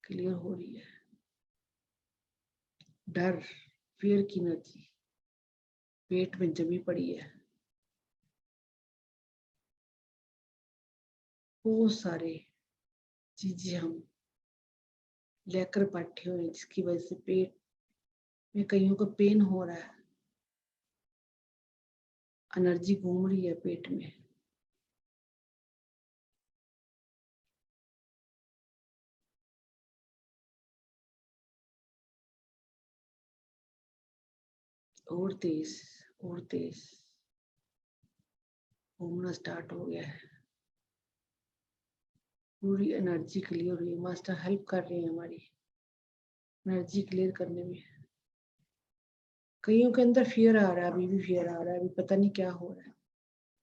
क्लियर हो रही है। डर, फियर की एनर्जी पेट में जमी पड़ी है। बहुत सारे चीजें हम लेकर बैठे हुए हैं जिसकी वजह से पेट में कईयों को पेन हो रहा है। एनर्जी घूम रही है पेट में। और तेज घूमना स्टार्ट हो गया है। पूरी एनर्जी क्लियर हुई है। मास्टर हेल्प कर रहे हैं हमारी एनर्जी क्लियर करने में। कईयों के अंदर फियर आ रहा है, अभी भी फियर आ रहा है, अभी पता नहीं क्या हो रहा है।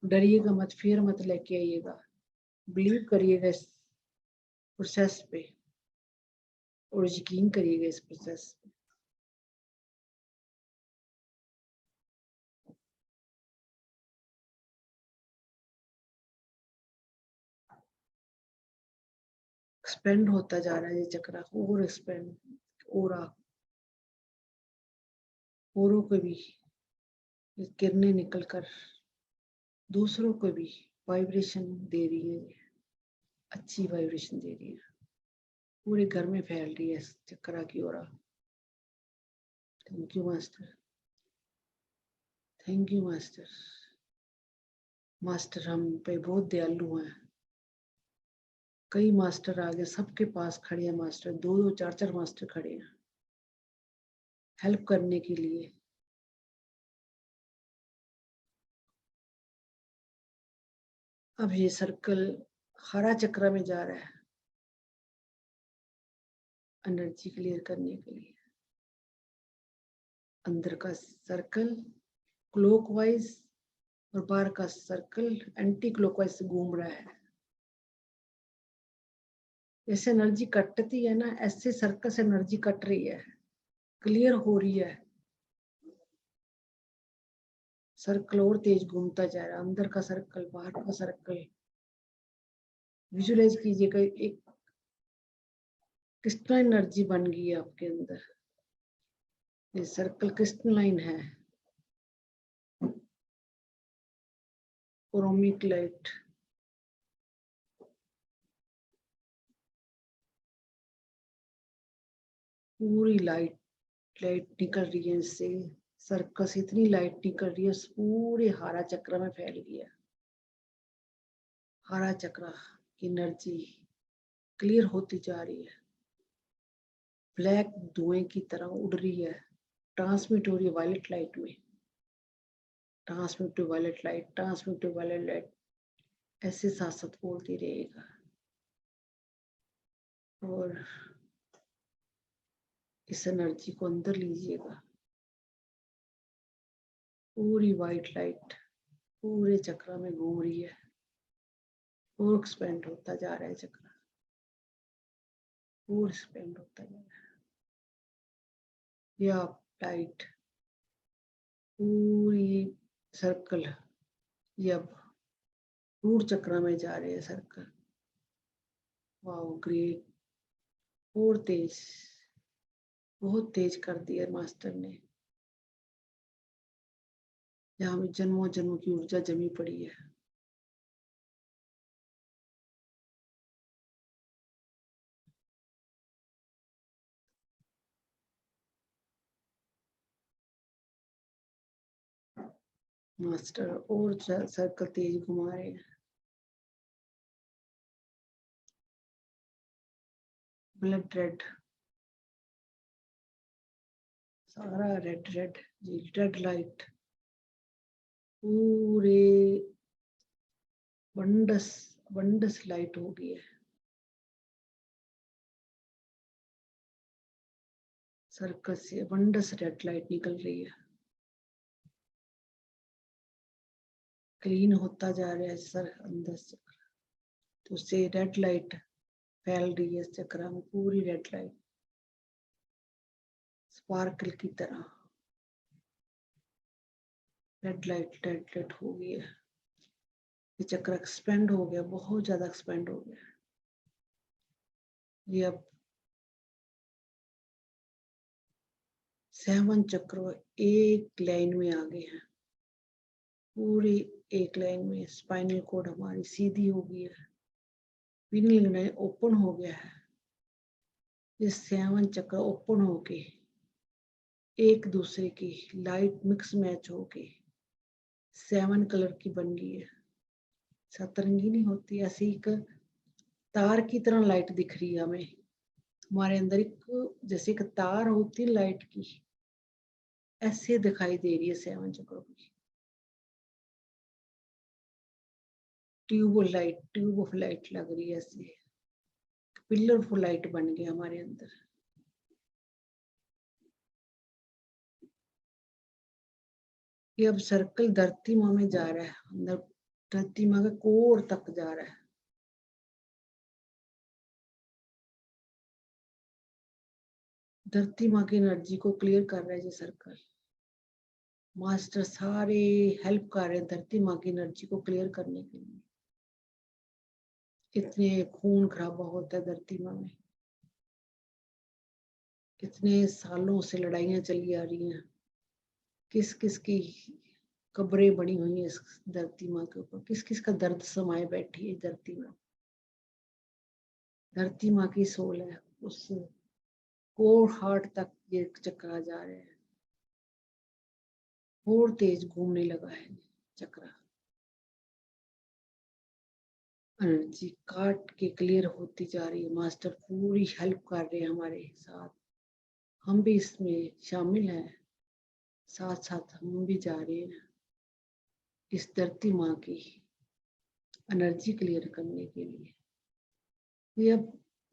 डरिएगा मत, फियर मत लेके आइएगा, बिलीव करिएगा इस प्रोसेस पे और यकीन करिएगा इस प्रोसेस पे। एक्सपेंड होता जा रहा है ये चक्र और एक्सपेंड। ओरों को भी किरणें निकलकर दूसरों को भी वाइब्रेशन दे रही है, अच्छी वाइब्रेशन दे रही है। पूरे घर में फैल रही है इस चक्र की aura. Thank you master, thank you master. Master हम पे बहुत दयालु हैं। कई मास्टर आगे सबके पास खड़े हैं। मास्टर दो चार मास्टर खड़े हैं हेल्प करने के लिए। अब ये सर्कल हरा चक्र में जा रहा है। एनर्जी क्लियर करने के लिए। अंदर का सर्कल क्लॉकवाइज और बाहर का सर्कल एंटी क्लॉकवाइज से घूम रहा है। जैसे एनर्जी कटती है ना, ऐसे सर्कल से एनर्जी कट रही है, क्लियर हो रही है। सर्कल और तेज घूमता जा रहा है, अंदर का सर्कल बाहर का सर्कल। विजुअलाइज कीजिएगा एक क्रिस्टलाइन एनर्जी बन गई है आपके अंदर। ये सर्कल क्रिस्टलाइन है। क्रोमिक लाइट पूरी लाइट निकल रही है इससे, सर्कल से इतनी लाइट निकल रही है, पूरे हारा चक्र में फैल गया। हारा चक्र की एनर्जी क्लियर होती जा रही है, ब्लैक धुएं की तरह उड़ रही है, ट्रांसमिट हो रही है वायलेट लाइट में। Transmit to violet light, transmit to violet light, ऐसे साथ साथ बोलती रहेगा। और इस एनर्जी को अंदर लीजिएगा। पूरी वाइट लाइट पूरे चक्र में घूम रही है और एक्सपेंड होता जा रहा है चक्र, और एक्सपेंड होता जा रहा है। या लाइट पूरी सर्कल अब रूट चक्र में जा रहे हैं सर्कल। वाओ ग्रेट, और तेज, बहुत तेज कर दिया मास्टर ने। यहाँ में जन्मों जन्मों की ऊर्जा जमी पड़ी है। मास्टर और सर्कल तेज घुमा रहे हैं। ब्लड रेड, सारा रेड रेड जी, रेड लाइट पूरे वंडस वंडस लाइट हो गई है। सर्कल से वंडस रेड लाइट निकल रही है, क्लीन होता जा रहा है सर अंदर से। तो उससे रेड लाइट फैल रही है इस चक्र में, पूरी रेड लाइट स्पार्कल की तरह रेड लाइट हो गई है। ये चक्र एक्सपेंड हो गया, बहुत ज्यादा एक्सपेंड हो गया। ये अब 7 चक्र एक लाइन में आ गए हैं, पूरी एक लाइन में। स्पाइनल कोड हमारी सीधी हो गई है, पिनियल लाइन ओपन हो गया है। ये 7 चक्र ओपन होके एक दूसरे की लाइट मिक्स मैच होके 7 कलर की बन गई है। सतरंगी नहीं होती, ऐसी एक तार की तरह लाइट दिख रही है हमें। हमारे अंदर एक जैसे एक तार होती है लाइट की, ऐसे दिखाई दे रही है 7 चक्रों की। ट्यूब ऑफ लाइट लग रही है ऐसे, पिलर ऑफ लाइट बन गया हमारे अंदर। ये अब सर्कल धरती माँ में जा रहा है, अंदर धरती माँ के कोर तक जा रहा है। धरती माँ की एनर्जी को क्लियर कर रहा है ये सर्कल। मास्टर सारे हेल्प कर रहे हैं धरती माँ की एनर्जी को क्लियर करने के लिए। कितने खून खराबा होता है धरती माँ में, कितने सालों से लड़ाइयाँ चली आ रही हैं, किस किस की कब्रें बनी हुई है इस धरती माँ के ऊपर, किस किस का दर्द समाये बैठी है धरती माँ। धरती माँ की सोल है, उस कोर हार्ट तक ये चक्रा जा रहे हैं, और तेज घूमने लगा है चक्रा। एनर्जी काट के क्लियर होती जा रही है। मास्टर पूरी हेल्प कर रहे हैं हमारे साथ, हम भी इसमें शामिल हैं, साथ साथ हम भी जा रहे हैं इस धरती माँ की एनर्जी क्लियर करने के लिए। ये अब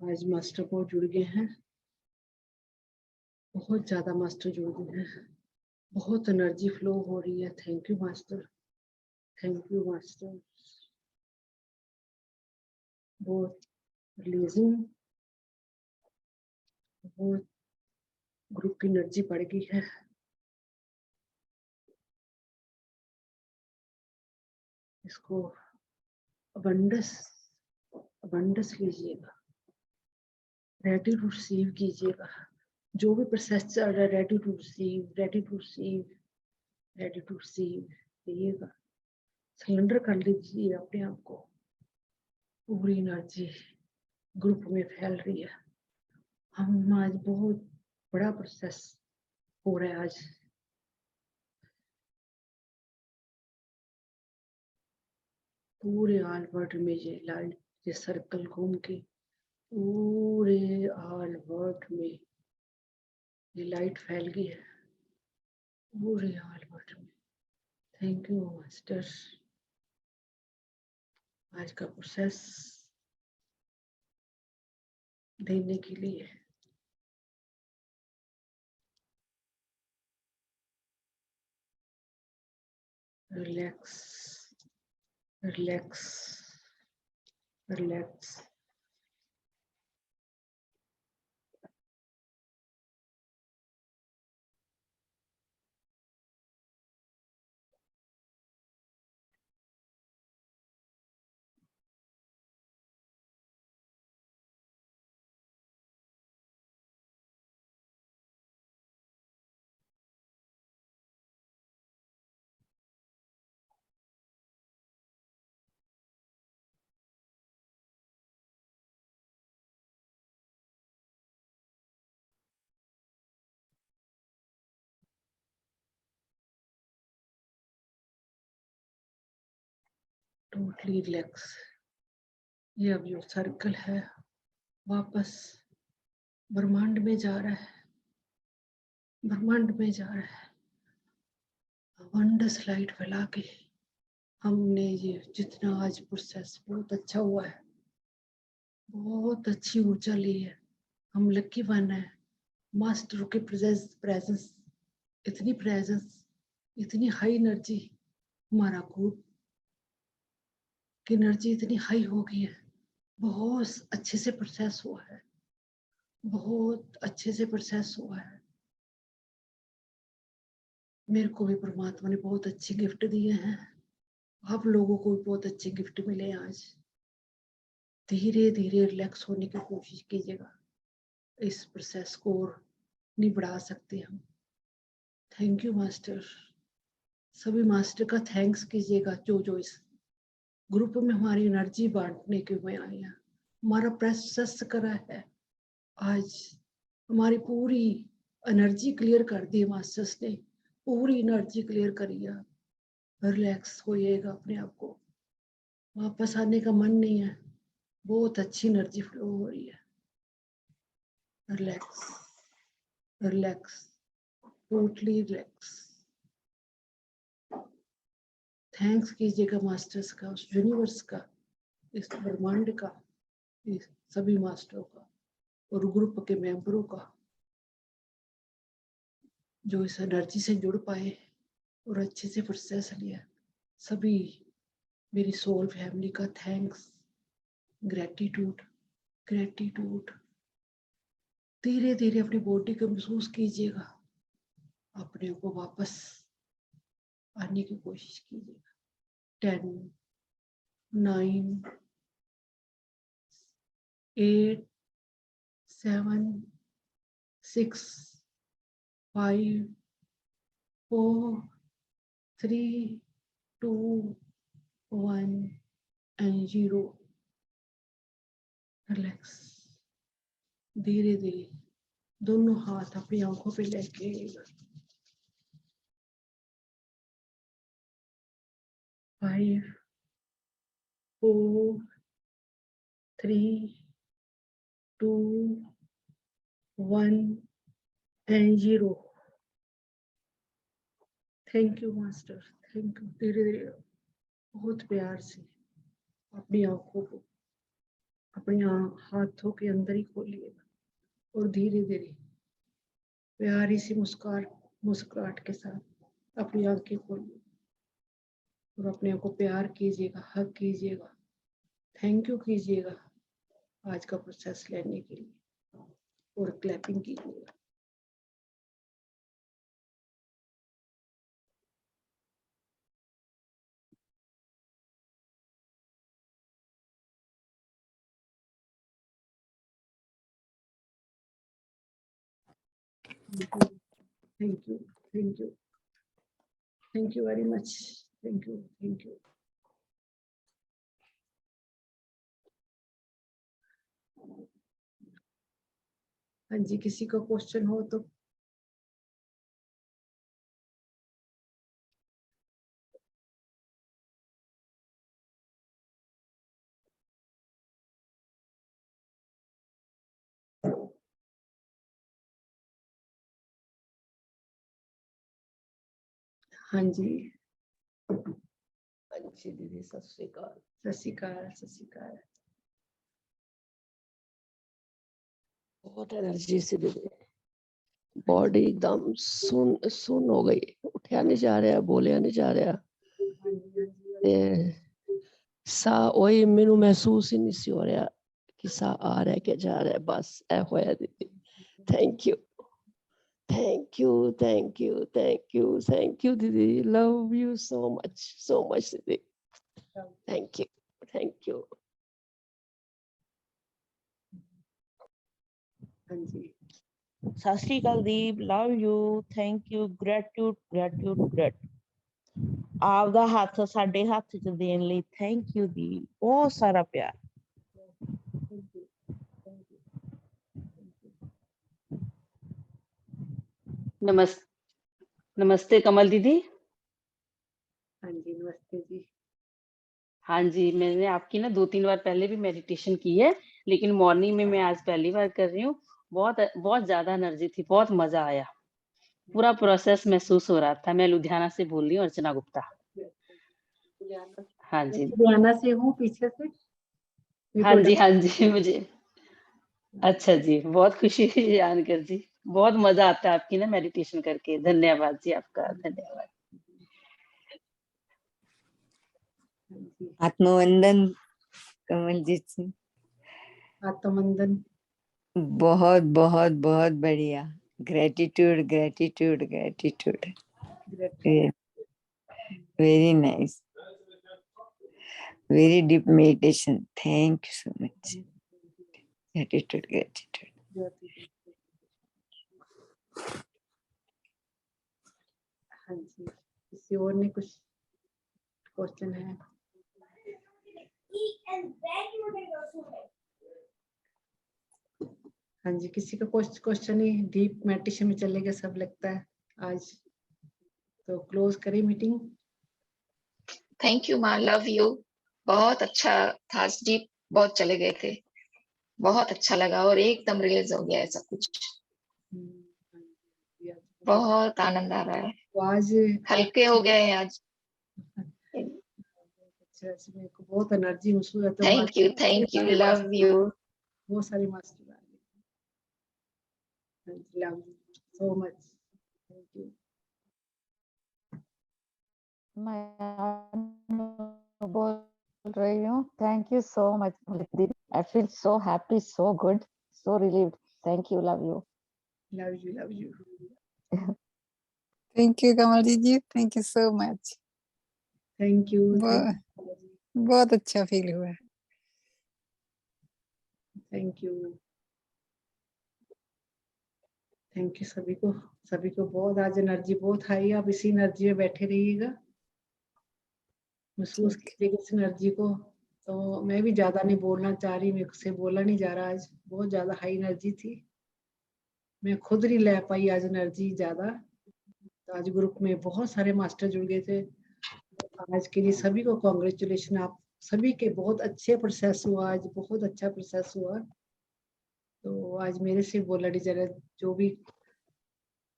आज मास्टर बहुत जुड़ गए हैं, बहुत ज्यादा मास्टर जुड़ गए हैं, बहुत एनर्जी फ्लो हो रही है। Thank you master, thank you master. बहुत रिलीजिंग, बहुत ग्रुप की एनर्जी बढ़ गई है। इसको अबंडस लीजिएगा, रेडी टू रिसीव कीजिएगा। जो भी प्रोसेस चल रहा है, ready to receive, ready to receive, ready to receive करिएगा। सरेंडर कर लीजिए अपने आप को। पूरी एनर्जी ग्रुप में फैल रही है। हम आज बहुत बड़ा प्रोसेस हो रहा है। आज पूरे ऑल वर्ल्ड में ये लाइट, ये सर्कल घूम के पूरे ऑल वर्ल्ड में ये लाइट फैल गई है, पूरे ऑल वर्ल्ड में। थैंक यू मास्टर, आज का प्रोसेस देने के लिए। Relax, relax, relax. Totally relax. ये अब जो सर्कल है वापस ब्रह्मांड में जा रहा है, ब्रह्मांड में जा रहा है। वंडर्स लाइट फैला के हमने ये जितना आज प्रोसेस बहुत अच्छा हुआ है, बहुत अच्छी ऊर्जा ली है। हम लकी वन है। मास्टर के प्रेजेंस, इतनी प्रेजेंस, इतनी हाई एनर्जी। हमारा ग्रुप की एनर्जी इतनी हाई हो गई है, बहुत अच्छे से प्रोसेस हुआ है। बहुत अच्छे से प्रोसेस हुआ है। मेरे को भी परमात्मा ने बहुत अच्छे गिफ्ट दिए हैं, आप लोगों को भी बहुत अच्छे गिफ्ट मिले आज। धीरे धीरे रिलैक्स होने की कोशिश कीजिएगा, इस प्रोसेस को और नहीं बढ़ा सकते हम। थैंक यू मास्टर, सभी मास्टर का थैंक्स कीजिएगा जो जो इस ग्रुप में हमारी एनर्जी बांटने के में आए हैं, हमारा प्रोसेस करा है। आज हमारी पूरी एनर्जी क्लियर कर दी मास्टर्स ने, पूरी एनर्जी क्लियर करी है। रिलैक्स होइएगा, अपने आप को वापस आने का मन नहीं है, बहुत अच्छी एनर्जी फ्लो हो रही है। Relax relax, totally relax. Thanks कीजिएगा मास्टर्स का, उस यूनिवर्स का, इस ब्रह्मांड का, इस सभी मास्टरों का और ग्रुप के मेंबरों का जो इस एनर्जी से जुड़ पाए और अच्छे से प्रोसेस लिया। सभी मेरी सोल फैमिली का थैंक्स, ग्रेटिट्यूड ग्रेटिट्यूड। धीरे धीरे अपनी बॉडी को महसूस कीजिएगा, अपने को वापस आने की कोशिश कीजिएगा। 10 9 8 7 6 5 4 3 2 1 and 0। रिलैक्स। धीरे धीरे दोनों हाथ अपनी आंखों पे लेके 5 4 3 2 1 and 0। Thank you master, thank you. धीरे धीरे बहुत प्यार से अपनी आंखों को अपने हाथों के अंदर ही खोलिएगा और धीरे धीरे प्यारी सी मुस्कुराहट के साथ अपनी आंखें खोलिए और अपने आप को प्यार कीजिएगा, हक कीजिएगा, थैंक यू कीजिएगा आज का प्रोसेस लेने के लिए और क्लैपिंग कीजिएगा। Thank you, thank you, thank you very much. Thank you, thank you. हाँ जी, किसी का क्वेश्चन हो तो हाँ जी। हाँ जी दीदी, सत श्री अकाल, सत श्री अकाल, सत श्री अकाल।
बहुत एनर्जी से दीदी, बॉडी एकदम सुन सुन हो गई, उठा नहीं जा रहा, बोलिया नहीं जा रहा ते सा वही मैनू महसूस ही नहीं सी हो रहा कि सा आ रहा है कि जा रहा है। बस ए होया दीदी। Thank you, thank you, thank you, thank you, thank you दीदी। लव यू सो मच दीदी। Thank you, thank you.
हाँ जी,
सत श्री अकाल Deep, love you, thank you, gratitude gratitude gratitude. आपदा हथ साडे हथ च देन लई थैंक यू दी, बहुत सारा प्यार।
Thank you, thank you, thank you.
नमस्ते कमल दीदी।
हाँ जी, नमस्ते जी।
हाँ जी, मैंने आपकी ना 2-3 बार पहले भी मेडिटेशन की है, लेकिन मॉर्निंग में मैं आज पहली बार कर रही हूँ। बहुत ज्यादा एनर्जी थी, बहुत मजा आया, पूरा प्रोसेस महसूस हो रहा था। मैं लुधियाना से बोल रही हूँ, अर्चना गुप्ता। हाँ जी,
लुधियाना से हूँ पीछे से।
हाँ जी, हाँ जी, मुझे अच्छा जी, बहुत खुशी हुई जानकर जी। बहुत मजा आता है आपकी ना मेडिटेशन करके। धन्यवाद जी, आपका धन्यवाद।
आत्मवंदन कमलजीत जी।
आत्मवंदन।
बहुत बहुत बहुत बढ़िया। Gratitude gratitude gratitude.
Gratitude.
Very nice, very deep meditation. Thank you so much. Gratitude gratitude.
हाँ जी, किसी और ने कुछ क्वेश्चन है? हाँ जी, किसी का क्वेश्चन ही डीप मेडिटेशन में चले गए सब लगता है आज। तो क्लोज करें मीटिंग।
थैंक यू माँ, लव यू। बहुत अच्छा था, डीप बहुत चले गए थे, बहुत अच्छा लगा और एकदम रिलीज हो गया है सब कुछ। बहुत आनंद आ रहा है,
तो आज
हल्के हो गए हैं आज।
अच्छा, मेरे को बहुत एनर्जी महसूस होता है।
Thank you, love you.
बहुत सारी मास्टर आ गई। Love you so much, thank you.
मैं बोल रही हूँ, थैंक यू सो मच दीदी। I feel so happy, so good, so relieved. Thank you, love you.
Love you, love you.
Thank you Kamal ji, thank you so much.
Thank you.
बहुत अच्छा feel हुआ।
Thank you, thank you सभी को बहुत आज energy बहुत high है। आप इसी एनर्जी में बैठे रहिएगा, महसूस कीजिएगा इस एनर्जी को। तो मैं भी ज्यादा नहीं बोलना चाह रही, मेरे से बोला नहीं जा रहा, आज बहुत ज्यादा हाई एनर्जी थी, मैं खुद नहीं ले पाई आज एनर्जी ज्यादा। तो आज ग्रुप में बहुत सारे मास्टर जुड़ गए थे। आज के लिए सभी को कॉन्ग्रेचुलेशन, आप सभी के बहुत अच्छे प्रोसेस हुआ, आज बहुत अच्छा प्रोसेस हुआ। तो आज मेरे से बोला नहीं जा रहा, जो भी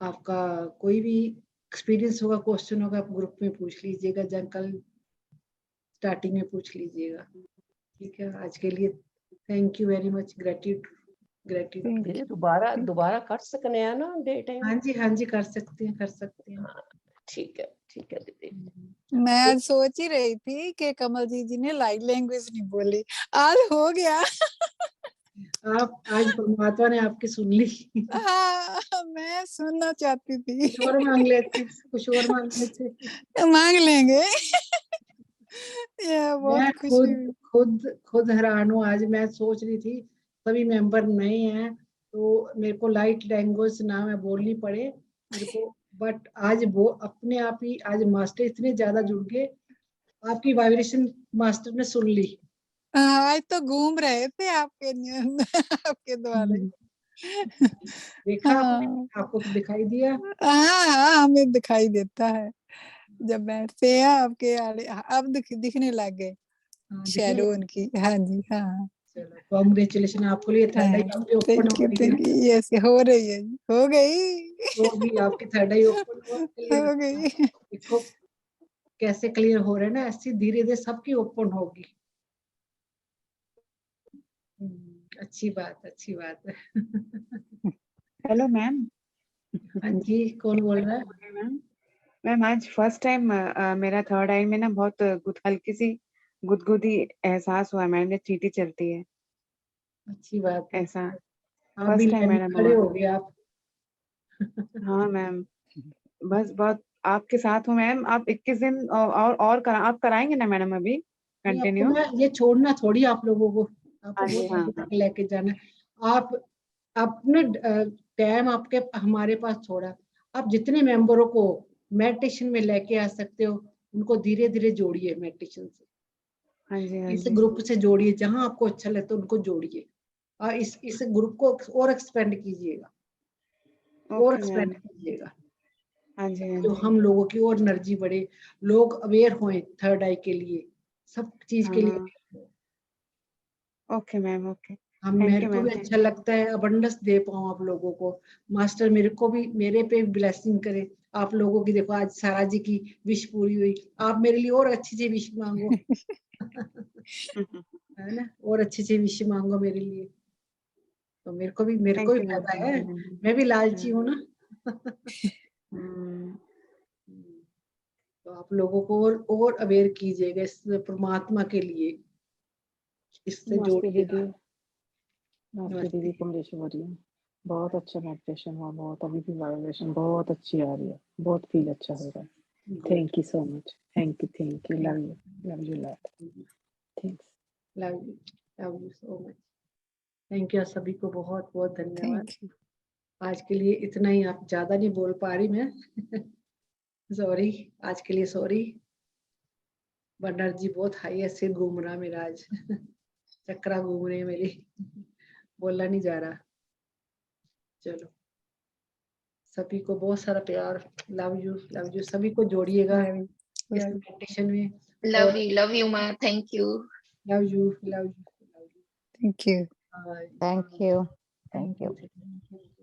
आपका कोई भी एक्सपीरियंस होगा, क्वेश्चन होगा, आप ग्रुप में पूछ लीजिएगा, या कल स्टार्टिंग में पूछ लीजिएगा। ठीक है, आज के लिए thank you very much. Gratitude.
दोबारा कर सकने हैं ना डे टाइम?
हाँ जी, कर सकते हैं।
ठीक है दीदी।
मैं आज सोच ही रही थी कि कमल जी ने लाइव लैंग्वेज नहीं बोली, आज हो गया।
आप आज परमात्मा ने आपकी सुन ली।
हाँ, मैं सुनना चाहती थी।
कुछ और मांग लेते।
मांग लेंगे। ये बहुत
मैं
खुशी।
खुद हैरान हूँ। आज मैं सोच रही थी सभी मेंबर नए हैं, तो मेरे को लाइट लैंग्वेज ना मैं बोलनी पड़े मेरे को, बट आज वो अपने आप ही आज मास्टर इतने ज्यादा जुड़ गए, आपकी वाइब्रेशन मास्टर ने सुन ली।
आज तो घूम रहे थे आपके द्वारे।
देखा
हाँ,
आपको दिखाई दिया?
हाँ, हमें दिखाई देता है जब बैठते हैं आपके आड़े। अब दिखने लग गए शैडो उनकी। हाँ जी, हाँ।
चलो कॉन्ग्रेचुलेशन, आपके लिए थर्ड आई आपकी ओपन हो गई है।
यस, हो रही है, हो गई।
होगी आपकी थर्ड आई ओपन
हो गई।
देखो कैसे क्लियर हो रहे हैं ना, ऐसी धीरे धीरे सबकी ओपन होगी। अच्छी बात है।
Hello ma'am.
हाँ जी, कौन बोल रहा है?
मैम आज फर्स्ट टाइम मेरा थर्ड आई में ना बहुत हल्की सी गुदगुदी एहसास हुआ मैम, जब चींटी चलती है
अच्छी बात है।
ऐसा।
आप भी
फर्स्ट टाइम
लाइन में
मैडम
खड़े
हुआ।
हो गए आप।
हाँ मैम, बस बहुत आपके साथ हूँ मैम। आप 21 दिन आप कराएंगे ना मैडम अभी
नहीं, आपको
कंटिन्यू?
मैं ये छोड़ना थोड़ी आप लोगों को, आपको
हाँ जी,
बहुत
हाँ
आगे
हाँ।
तक लेके जाना है। आप अपने टाइम आपके हमारे पास छोड़ा, आप जितने मेंबरों को मेडिटेशन में लेके आ सकते हो उनको धीरे धीरे जोड़िए मेडिटेशन से।
हाँ जी, हाँ
इस
जी।
ग्रुप से जोड़िए, जहां आपको अच्छा लगता है उनको जोड़िए, और इस ग्रुप को और एक्सपेंड कीजिएगा, और
ओके मैम।
एक्सपेंड कीजिएगा,
हाँ जी, हाँ
जो
जी।
हम लोगों की और एनर्जी बढ़े, लोग अवेयर हों थर्ड आई के लिए, सब चीज के
हाँ हाँ।
लिए।
Okay ma'am, okay.
हम
थैंक
मेरे
यू
को
मैम,
भी
थैंक
अच्छा लगता है अबंडेंस दे पाऊँ आप लोगों को। मास्टर मेरे पे ब्लेसिंग करे। आप लोगों की देखो आज सारा जी की विश पूरी हुई, आप मेरे लिए और अच्छी सी विश मांगो।
यू।
है ना, और अच्छी सी विश मांगो मेरे लिए, तो मेरे को भी
थैंक यू मैम,
फायदा
थैंक
है।
You ma'am.
मैं भी लालची हूँ ना।
हम्म,
तो आप लोगों को और अवेयर कीजिएगा इस परमात्मा के लिए, इससे
नमस्ते
जोड़िएगा।
दीदी।
नमस्ते दीदी, कमलेश्वरी। बहुत अच्छा मेडिटेशन हुआ, बहुत अभी भी वाइब्रेशन बहुत अच्छी आ रही है, बहुत फील अच्छा हो रहा है। Thank you so much, thank you, love you lot, thanks.
Love you so much, thank you सभी को, बहुत बहुत धन्यवाद।
Thank you.
आज के लिए इतना ही, आप ज्यादा नहीं बोल पा रही मैं सॉरी, आज के लिए सॉरी। एनर्जी बहुत हाई है, सिर घूम रहा मेरा आज चक्रा घूम रहे हैं मेरी बोलना नहीं जा रहा। चलो, सभी को बहुत सारा प्यार, लव यू, सभी को जोड़िएगा इस मेडिटेशन में।
लव यू माँ, thank you.
Love you.
Thank you.
Thank you. Thank you.
Thank you.